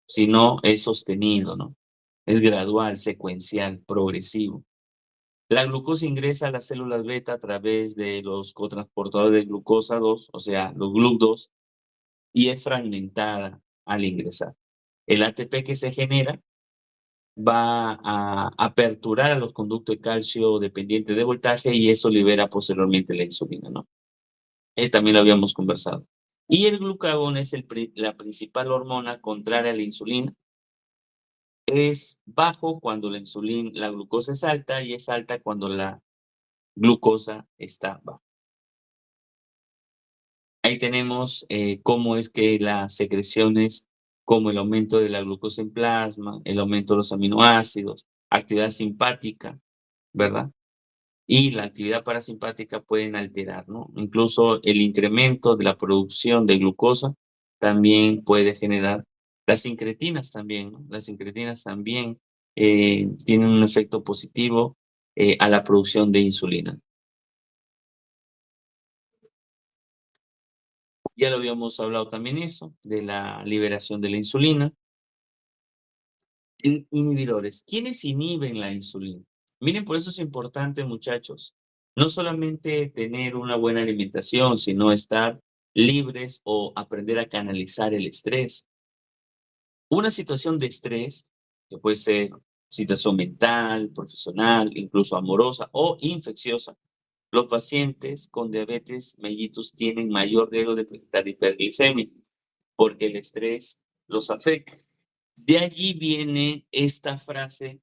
sino es sostenido, ¿no? Es gradual, secuencial, progresivo. La glucosa ingresa a las células beta a través de los cotransportadores de glucosa 2, o sea, los GLUC2, y es fragmentada al ingresar. El ATP que se genera va a aperturar a los conductos de calcio dependientes de voltaje y eso libera posteriormente la insulina, ¿no? También lo habíamos conversado. Y el glucagón es la principal hormona contraria a la insulina. Es bajo cuando la glucosa es alta y es alta cuando la glucosa está baja. Ahí tenemos cómo es que las secreciones, como el aumento de la glucosa en plasma, el aumento de los aminoácidos, actividad simpática, ¿verdad? Y la actividad parasimpática pueden alterar, ¿no? Incluso el incremento de la producción de glucosa también puede generar, las sincretinas también, ¿no? Las sincretinas también tienen un efecto positivo a la producción de insulina. Ya lo habíamos hablado también eso, de la liberación de la insulina. Inhibidores. ¿Quiénes inhiben la insulina? Miren, por eso es importante, muchachos, no solamente tener una buena alimentación, sino estar libres o aprender a canalizar el estrés. Una situación de estrés, que puede ser situación mental, profesional, incluso amorosa o infecciosa. Los pacientes con diabetes mellitus tienen mayor riesgo de presentar hiperglicemia porque el estrés los afecta. De allí viene esta frase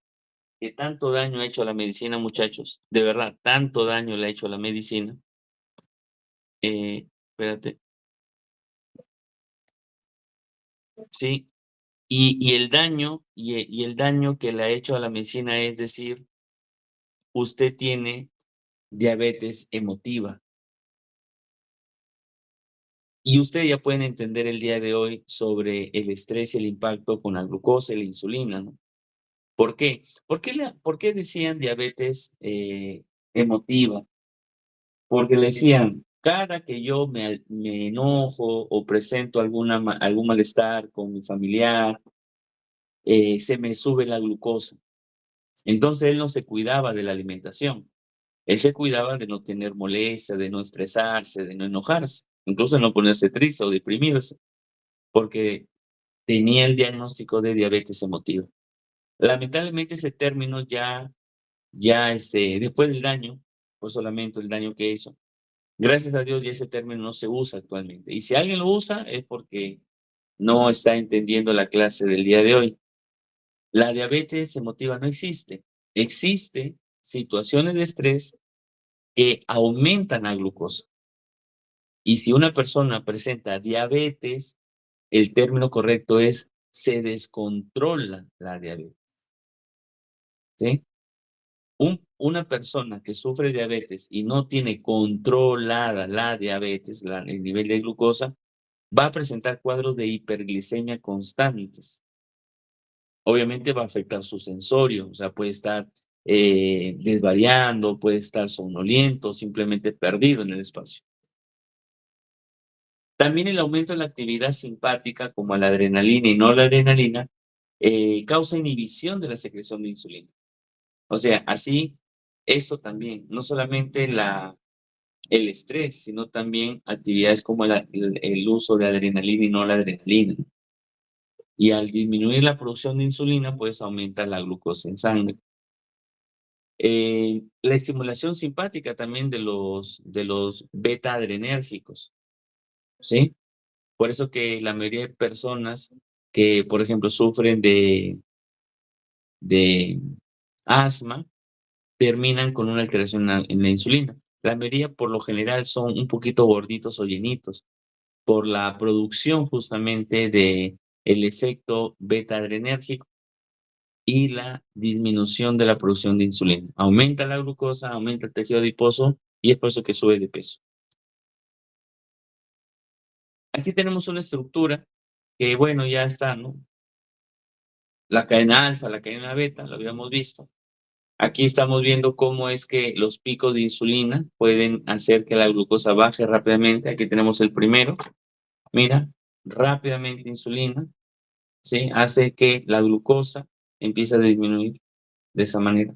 que tanto daño ha hecho a la medicina, muchachos. De verdad, tanto daño le ha hecho a la medicina. Espérate. Sí. Y el daño, y el daño que le ha hecho a la medicina es decir, usted tiene diabetes emotiva. Y ustedes ya pueden entender el día de hoy sobre el estrés y el impacto con la glucosa y la insulina, ¿no? ¿Por qué? ¿Por qué decían diabetes emotiva? Porque le decían, cada que yo me enojo o presento algún malestar con mi familiar, se me sube la glucosa. Entonces él no se cuidaba de la alimentación. Él se cuidaba de no tener molestia, de no estresarse, de no enojarse, incluso de no ponerse triste o deprimirse, porque tenía el diagnóstico de diabetes emotiva. Lamentablemente ese término ya después del daño, pues solamente el daño que hizo, gracias a Dios ya ese término no se usa actualmente. Y si alguien lo usa es porque no está entendiendo la clase del día de hoy. La diabetes emotiva no existe. Existe situaciones de estrés que aumentan la glucosa. Y si una persona presenta diabetes, el término correcto es se descontrola la diabetes. ¿Sí? Una persona que sufre diabetes y no tiene controlada la diabetes, el nivel de glucosa, va a presentar cuadros de hiperglicemia constantes. Obviamente va a afectar su sensorio, o sea, puede estar desvariando, puede estar somnoliento, simplemente perdido en el espacio. También el aumento de la actividad simpática, como la adrenalina y no la adrenalina, causa inhibición de la secreción de insulina. O sea, así, esto también, no solamente el estrés, sino también actividades como el uso de adrenalina y no la adrenalina. Y al disminuir la producción de insulina, pues aumenta la glucosa en sangre. La estimulación simpática también de los beta adrenérgicos, ¿sí? Por eso que la mayoría de personas que, por ejemplo, sufren de asma, terminan con una alteración en la insulina. La mayoría, por lo general, son un poquito gorditos o llenitos, por la producción justamente de el efecto beta adrenérgico y la disminución de la producción de insulina. Aumenta la glucosa, aumenta el tejido adiposo y es por eso que sube de peso. Aquí tenemos una estructura que, bueno, ya está, ¿no? La cadena alfa, la cadena beta, lo habíamos visto. Aquí estamos viendo cómo es que los picos de insulina pueden hacer que la glucosa baje rápidamente. Aquí tenemos el primero. Mira, rápidamente insulina, ¿sí? Hace que la glucosa empiece a disminuir de esa manera.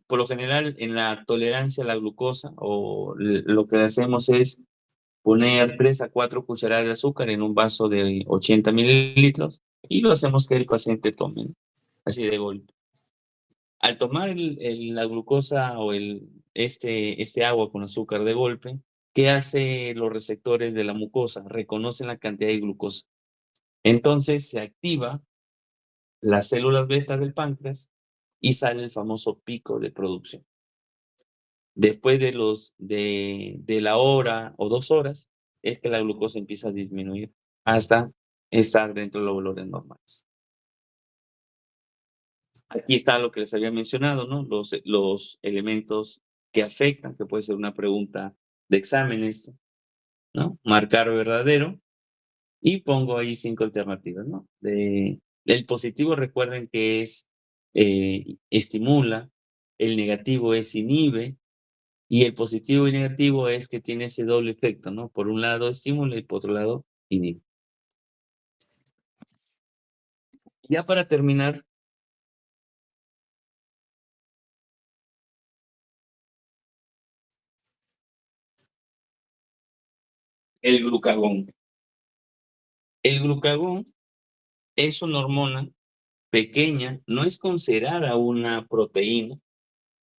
Por lo general, en la tolerancia a la glucosa, lo que hacemos es poner 3 a 4 cucharadas de azúcar en un vaso de 80 mililitros y lo hacemos que el paciente tome, ¿no? Así de golpe. Al tomar la glucosa o este agua con azúcar de golpe, ¿qué hace los receptores de la mucosa? Reconocen la cantidad de glucosa. Entonces se activa las células beta del páncreas y sale el famoso pico de producción. Después de la hora o 2 horas, es que la glucosa empieza a disminuir hasta estar dentro de los valores normales. Aquí está lo que les había mencionado, ¿no? Los elementos que afectan, que puede ser una pregunta de exámenes, ¿no? Marcar verdadero, y pongo ahí 5 alternativas, ¿no? El positivo, recuerden que es estimula, el negativo es inhibe, y el positivo y negativo es que tiene ese doble efecto, ¿no? Por un lado estimula y por otro lado inhibe. Ya para terminar, el glucagón. El glucagón es una hormona pequeña, no es considerada una proteína.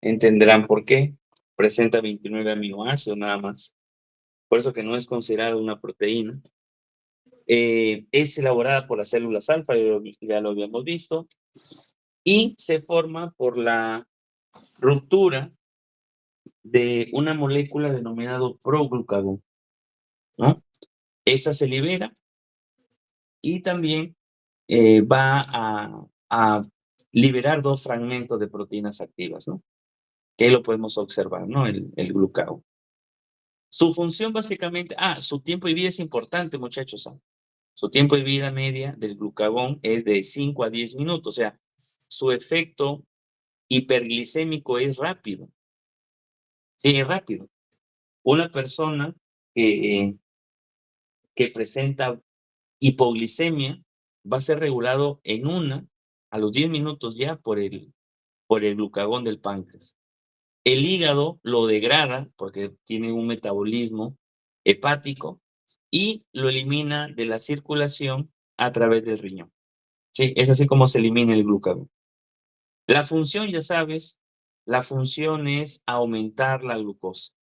Entenderán por qué. Presenta 29 aminoácidos nada más. Por eso que no es considerada una proteína. Es elaborada por las células alfa, ya lo habíamos visto, y se forma por la ruptura de una molécula denominada proglucagón, ¿no? Esa se libera y también va a liberar 2 fragmentos de proteínas activas, ¿no? Que lo podemos observar, ¿no? El glucagón. Su función básicamente, su tiempo de vida es importante, muchachos. Su tiempo de vida media del glucagón es de 5 a 10 minutos, o sea, su efecto hiperglicémico es rápido. Sí, es rápido. Una persona que presenta hipoglicemia va a ser regulado a los 10 minutos ya por el glucagón del páncreas. El hígado lo degrada porque tiene un metabolismo hepático y lo elimina de la circulación a través del riñón. Sí, es así como se elimina el glucagón. La función, ya sabes, la función es aumentar la glucosa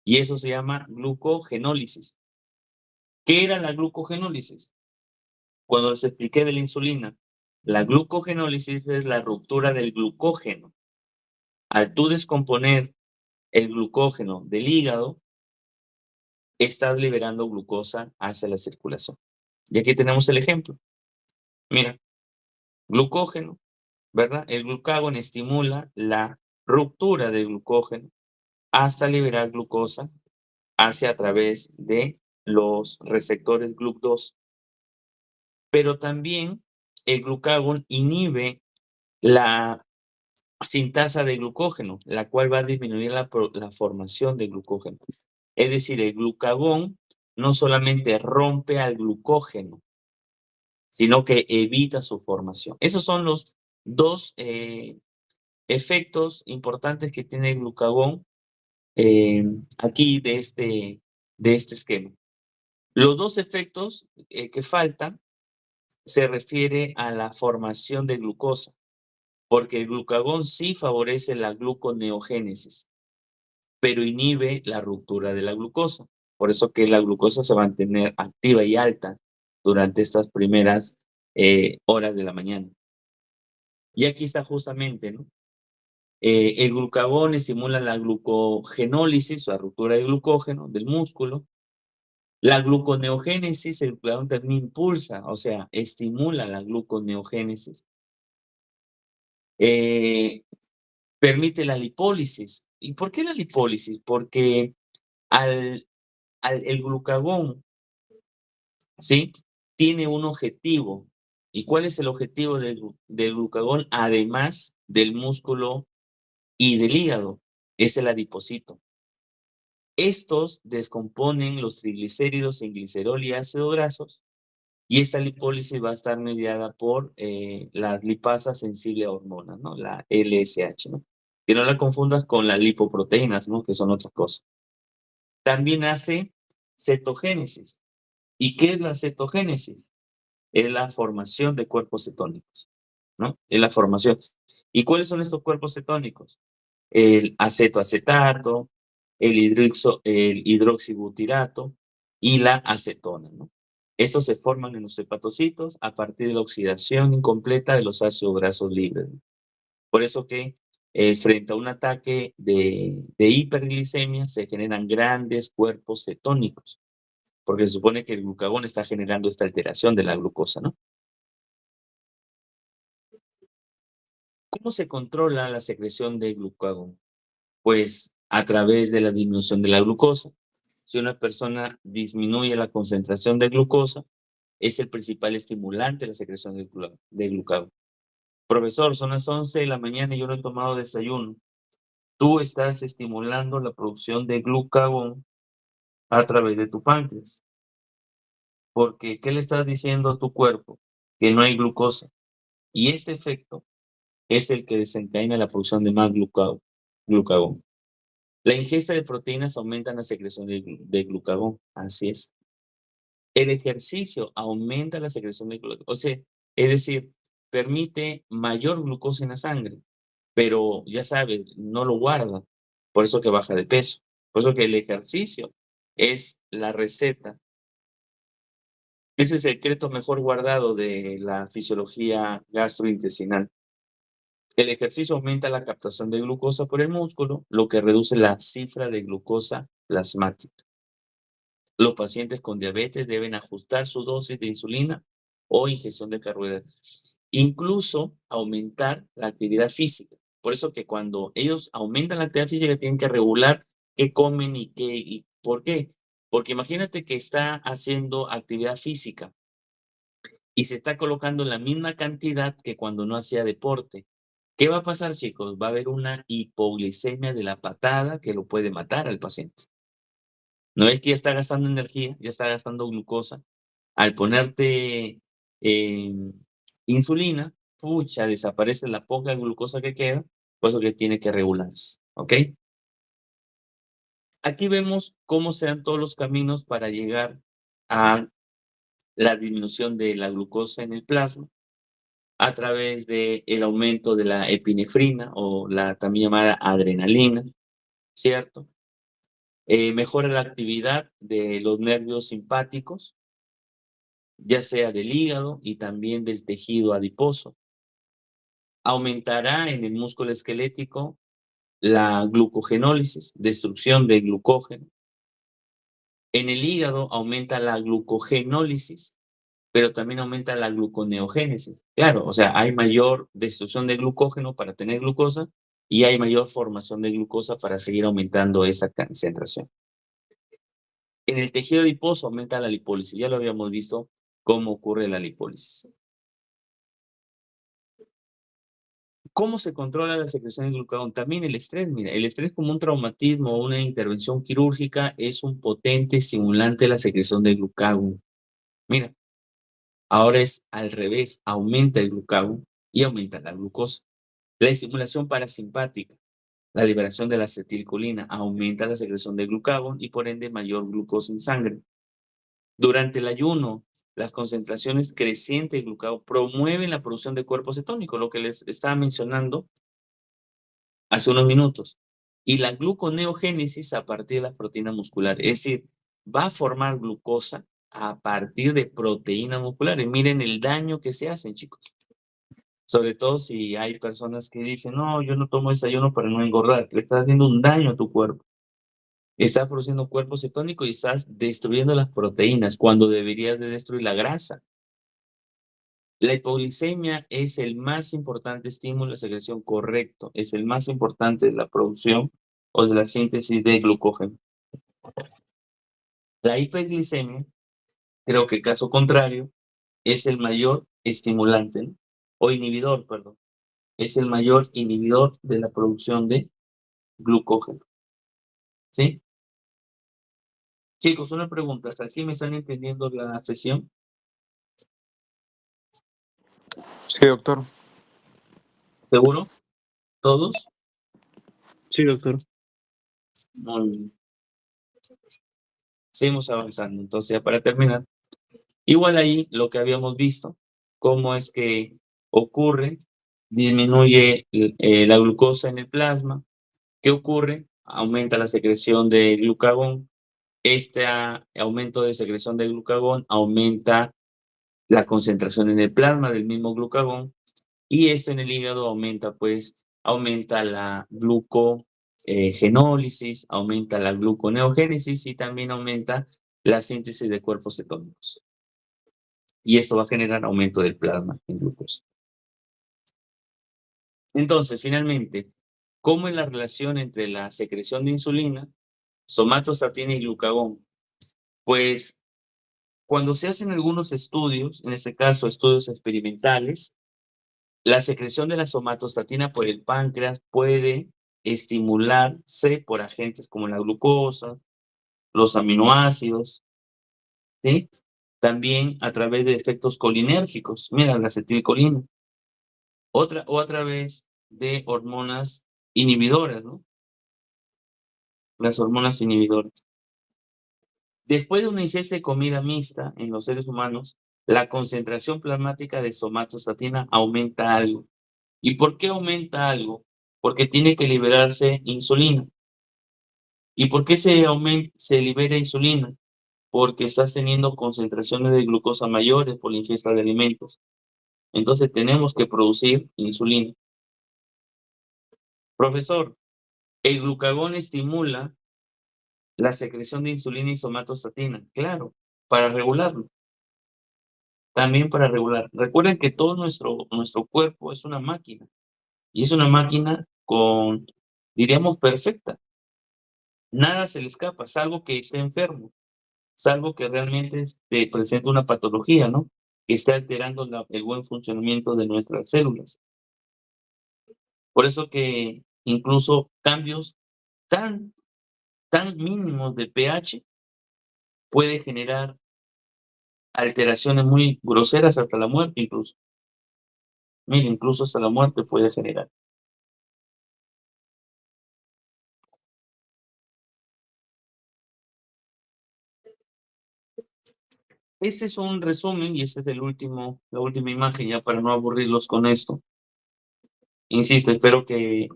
y eso se llama glucogenólisis. ¿Qué era la glucogenólisis? Cuando les expliqué de la insulina, la glucogenólisis es la ruptura del glucógeno. Al tú descomponer el glucógeno del hígado, estás liberando glucosa hacia la circulación. Y aquí tenemos el ejemplo. Mira, glucógeno, ¿verdad? El glucagón estimula la ruptura del glucógeno hasta liberar glucosa hacia a través de los receptores GLUC2. Pero también el glucagón inhibe la sintasa de glucógeno, la cual va a disminuir la formación de glucógeno. Es decir, el glucagón no solamente rompe al glucógeno, sino que evita su formación. Esos son los 2 efectos importantes que tiene el glucagón aquí de este esquema. Los 2 efectos que faltan se refiere a la formación de glucosa, porque el glucagón sí favorece la gluconeogénesis, pero inhibe la ruptura de la glucosa. Por eso que la glucosa se va a mantener activa y alta durante estas primeras horas de la mañana. Y aquí está justamente, ¿no? El glucagón estimula la glucogenólisis, o la ruptura de glucógeno del músculo. La gluconeogénesis, el glucagón también impulsa, o sea, estimula la gluconeogénesis. Permite la lipólisis. ¿Y por qué la lipólisis? Porque el glucagón, ¿sí? Tiene un objetivo. ¿Y cuál es el objetivo del glucagón? Además del músculo y del hígado, es el adipocito. Estos descomponen los triglicéridos en glicerol y ácidos grasos, y esta lipólisis va a estar mediada por la lipasa sensible a hormonas, ¿no? La LSH, ¿no? Que no la confundas con las lipoproteínas, ¿no? Que son otra cosa. También hace cetogénesis. ¿Y qué es la cetogénesis? Es la formación de cuerpos cetónicos, ¿no? Es la formación. ¿Y cuáles son estos cuerpos cetónicos? El acetoacetato, el hidroxibutirato y la acetona, ¿no? Estos se forman en los hepatocitos a partir de la oxidación incompleta de los ácidos grasos libres, ¿no? Por eso que frente a un ataque de hiperglicemia se generan grandes cuerpos cetónicos, porque se supone que el glucagón está generando esta alteración de la glucosa, ¿no? ¿Cómo se controla la secreción de glucagón? Pues a través de la disminución de la glucosa. Si una persona disminuye la concentración de glucosa, es el principal estimulante de la secreción de glucagón. Profesor, son las 11 de la mañana y yo no he tomado desayuno. Tú estás estimulando la producción de glucagón a través de tu páncreas. Porque, ¿qué le estás diciendo a tu cuerpo? Que no hay glucosa. Y este efecto es el que desencadena la producción de más glucagón. La ingesta de proteínas aumenta la secreción de glucagón. Así es. El ejercicio aumenta la secreción de glucagón. O sea, es decir, permite mayor glucosa en la sangre, pero ya sabes, no lo guarda. Por eso que baja de peso. Por eso que el ejercicio es la receta. Es el secreto mejor guardado de la fisiología gastrointestinal. El ejercicio aumenta la captación de glucosa por el músculo, lo que reduce la cifra de glucosa plasmática. Los pacientes con diabetes deben ajustar su dosis de insulina o ingestión de carbohidratos. Incluso aumentar la actividad física. Por eso que cuando ellos aumentan la actividad física tienen que regular qué comen y qué y por qué. Porque imagínate que está haciendo actividad física y se está colocando la misma cantidad que cuando no hacía deporte. ¿Qué va a pasar, chicos? Va a haber una hipoglicemia de la patada que lo puede matar al paciente. ¿No es que ya está gastando energía, ya está gastando glucosa? Al ponerte insulina, pucha, desaparece la poca glucosa que queda, por eso que tiene que regularse, ¿ok? Aquí vemos cómo se dan todos los caminos para llegar a la disminución de la glucosa en el plasma a través del aumento de la epinefrina o la también llamada adrenalina, ¿cierto? Mejora la actividad de los nervios simpáticos, ya sea del hígado y también del tejido adiposo. Aumentará en el músculo esquelético la glucogenólisis, destrucción de glucógeno. En el hígado aumenta la glucogenólisis, pero también aumenta la gluconeogénesis. Claro, o sea, hay mayor destrucción de glucógeno para tener glucosa y hay mayor formación de glucosa para seguir aumentando esa concentración. En el tejido adiposo aumenta la lipólisis. Ya lo habíamos visto cómo ocurre la lipólisis. ¿Cómo se controla la secreción de glucagón? También el estrés. Mira, el estrés como un traumatismo o una intervención quirúrgica es un potente estimulante de la secreción de glucagón. Mira, ahora es al revés. Aumenta el glucagón y aumenta la glucosa. La estimulación parasimpática, la liberación de la acetilcolina, aumenta la secreción de glucagón y por ende mayor glucosa en sangre. Durante el ayuno, las concentraciones crecientes de glucagón promueven la producción de cuerpos cetónicos, lo que les estaba mencionando hace unos minutos. Y la gluconeogénesis a partir de las proteínas musculares. Es decir, va a formar glucosa a partir de proteínas musculares. Miren el daño que se hacen, chicos. Sobre todo si hay personas que dicen, no, yo no tomo desayuno para no engordar. Le estás haciendo un daño a tu cuerpo. Estás produciendo cuerpo cetónico y estás destruyendo las proteínas cuando deberías de destruir la grasa. La hipoglicemia es el más importante estímulo de secreción correcto, es el más importante de la producción o de la síntesis de glucógeno. La hiperglicemia, creo que caso contrario, es el mayor estimulante, ¿no? O inhibidor, perdón. Es el mayor inhibidor de la producción de glucógeno. ¿Sí? Chicos, una pregunta. ¿Hasta aquí me están entendiendo la sesión? Sí, doctor. ¿Seguro? ¿Todos? Sí, doctor. Muy bien. Seguimos avanzando. Entonces, ya para terminar, igual ahí lo que habíamos visto, cómo es que ocurre, disminuye la glucosa en el plasma. ¿Qué ocurre? Aumenta la secreción de glucagón. Este aumento de secreción de glucagón aumenta la concentración en el plasma del mismo glucagón, y esto en el hígado aumenta, pues, aumenta la glucogenólisis, aumenta la gluconeogénesis y también aumenta la síntesis de cuerpos cetónicos. Y esto va a generar aumento del plasma en glucosa. Entonces, finalmente, ¿cómo es la relación entre la secreción de insulina, somatostatina y glucagón? Pues, cuando se hacen algunos estudios, en este caso estudios experimentales, la secreción de la somatostatina por el páncreas puede estimularse por agentes como la glucosa, los aminoácidos, ¿sí? También a través de efectos colinérgicos, mira, la acetilcolina. O a través de hormonas inhibidoras, ¿no? Las hormonas inhibidoras. Después de una ingesta de comida mixta en los seres humanos, la concentración plasmática de somatostatina aumenta algo. ¿Y por qué aumenta algo? Porque tiene que liberarse insulina. ¿Y por qué se libera insulina? Porque estás teniendo concentraciones de glucosa mayores por la ingesta de alimentos. Entonces tenemos que producir insulina. Profesor, el glucagón estimula la secreción de insulina y somatostatina. Claro, para regularlo. También para regular. Recuerden que todo nuestro cuerpo es una máquina. Y es una máquina diríamos, perfecta. Nada se le escapa, salvo que esté enfermo, salvo que realmente presente una patología, ¿no? Que esté alterando el buen funcionamiento de nuestras células. Por eso que incluso cambios tan mínimos de pH puede generar alteraciones muy groseras hasta la muerte incluso. Mira, incluso hasta la muerte puede generar. Este es un resumen y este es la última imagen ya para no aburrirlos con esto. Insisto, espero que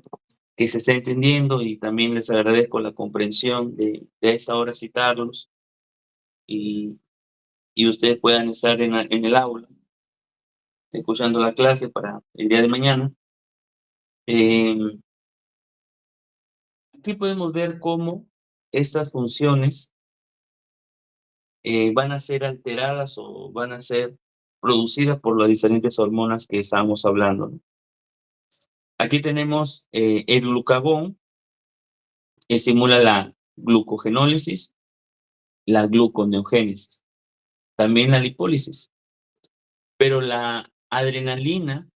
se esté entendiendo y también les agradezco la comprensión de esta hora citarlos y ustedes puedan estar en el aula escuchando la clase para el día de mañana. Aquí podemos ver cómo estas funciones van a ser alteradas o van a ser producidas por las diferentes hormonas que estábamos hablando, ¿no? Aquí tenemos el glucagón, estimula la glucogenólisis, la gluconeogénesis, también la lipólisis. Pero la adrenalina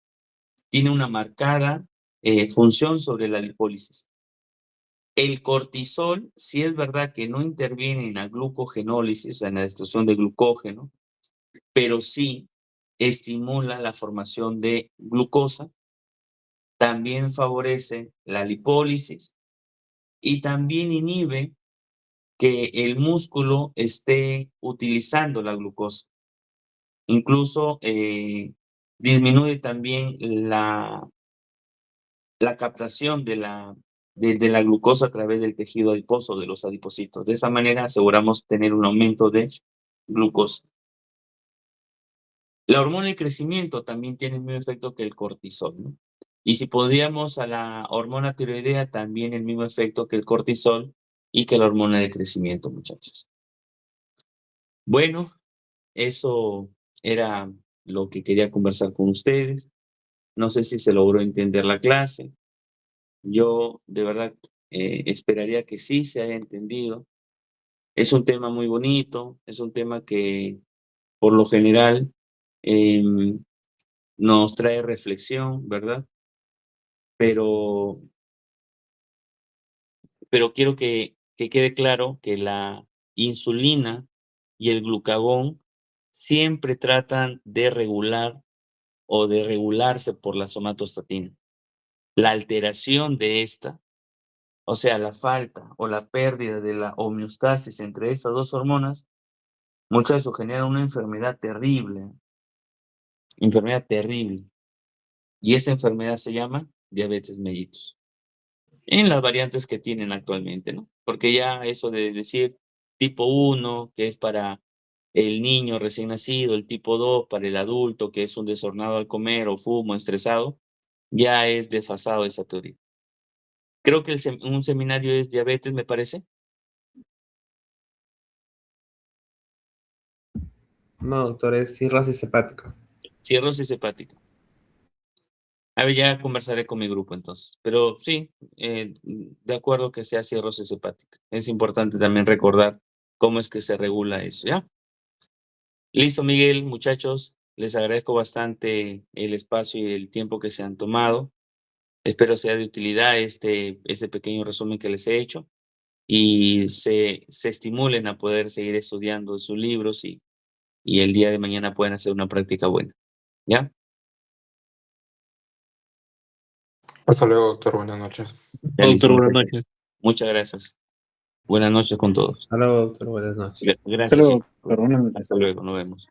tiene una marcada función sobre la lipólisis. El cortisol, sí es verdad que no interviene en la glucogenólisis, o sea, en la destrucción de glucógeno, pero sí estimula la formación de glucosa, también favorece la lipólisis y también inhibe que el músculo esté utilizando la glucosa. Incluso disminuye también la captación de la glucosa a través del tejido adiposo, de los adipocitos. De esa manera aseguramos tener un aumento de glucosa. La hormona del crecimiento también tiene el mismo efecto que el cortisol, ¿no? Y si podríamos a la hormona tiroidea, también el mismo efecto que el cortisol y que la hormona del crecimiento, muchachos. Bueno, eso era lo que quería conversar con ustedes. No sé si se logró entender la clase. Yo de verdad esperaría que sí se haya entendido. Es un tema muy bonito, es un tema que por lo general nos trae reflexión, ¿verdad? Pero quiero que quede claro que la insulina y el glucagón siempre tratan de regular o de regularse por la somatostatina. La alteración de esta, o sea, la falta o la pérdida de la homeostasis entre estas dos hormonas, muchas veces genera una enfermedad terrible. Y esa enfermedad se llama diabetes mellitus. En las variantes que tienen actualmente, ¿no? Porque ya eso de decir tipo 1, que es para el niño recién nacido, el tipo 2 para el adulto, que es un desordenado al comer o fuma, estresado, ya es desfasado esa teoría. Creo que un seminario es diabetes, me parece. No, doctor, es cirrosis hepática. Cirrosis hepática. A ver, ya conversaré con mi grupo entonces. Pero sí, de acuerdo que sea cirrosis hepática. Es importante también recordar cómo es que se regula eso, ¿ya? Listo, Miguel, muchachos. Les agradezco bastante el espacio y el tiempo que se han tomado. Espero sea de utilidad este pequeño resumen que les he hecho y se estimulen a poder seguir estudiando sus libros y el día de mañana pueden hacer una práctica buena, ¿ya? Hasta luego, doctor. Buenas noches. Ya, listo, Doctor, buenas muchachos. noches. Muchas gracias. Buenas noches con todos. Hasta luego, doctor, buenas noches. Hasta Gracias. luego, Sí. doctor. Buenas noches. Hasta luego, nos vemos.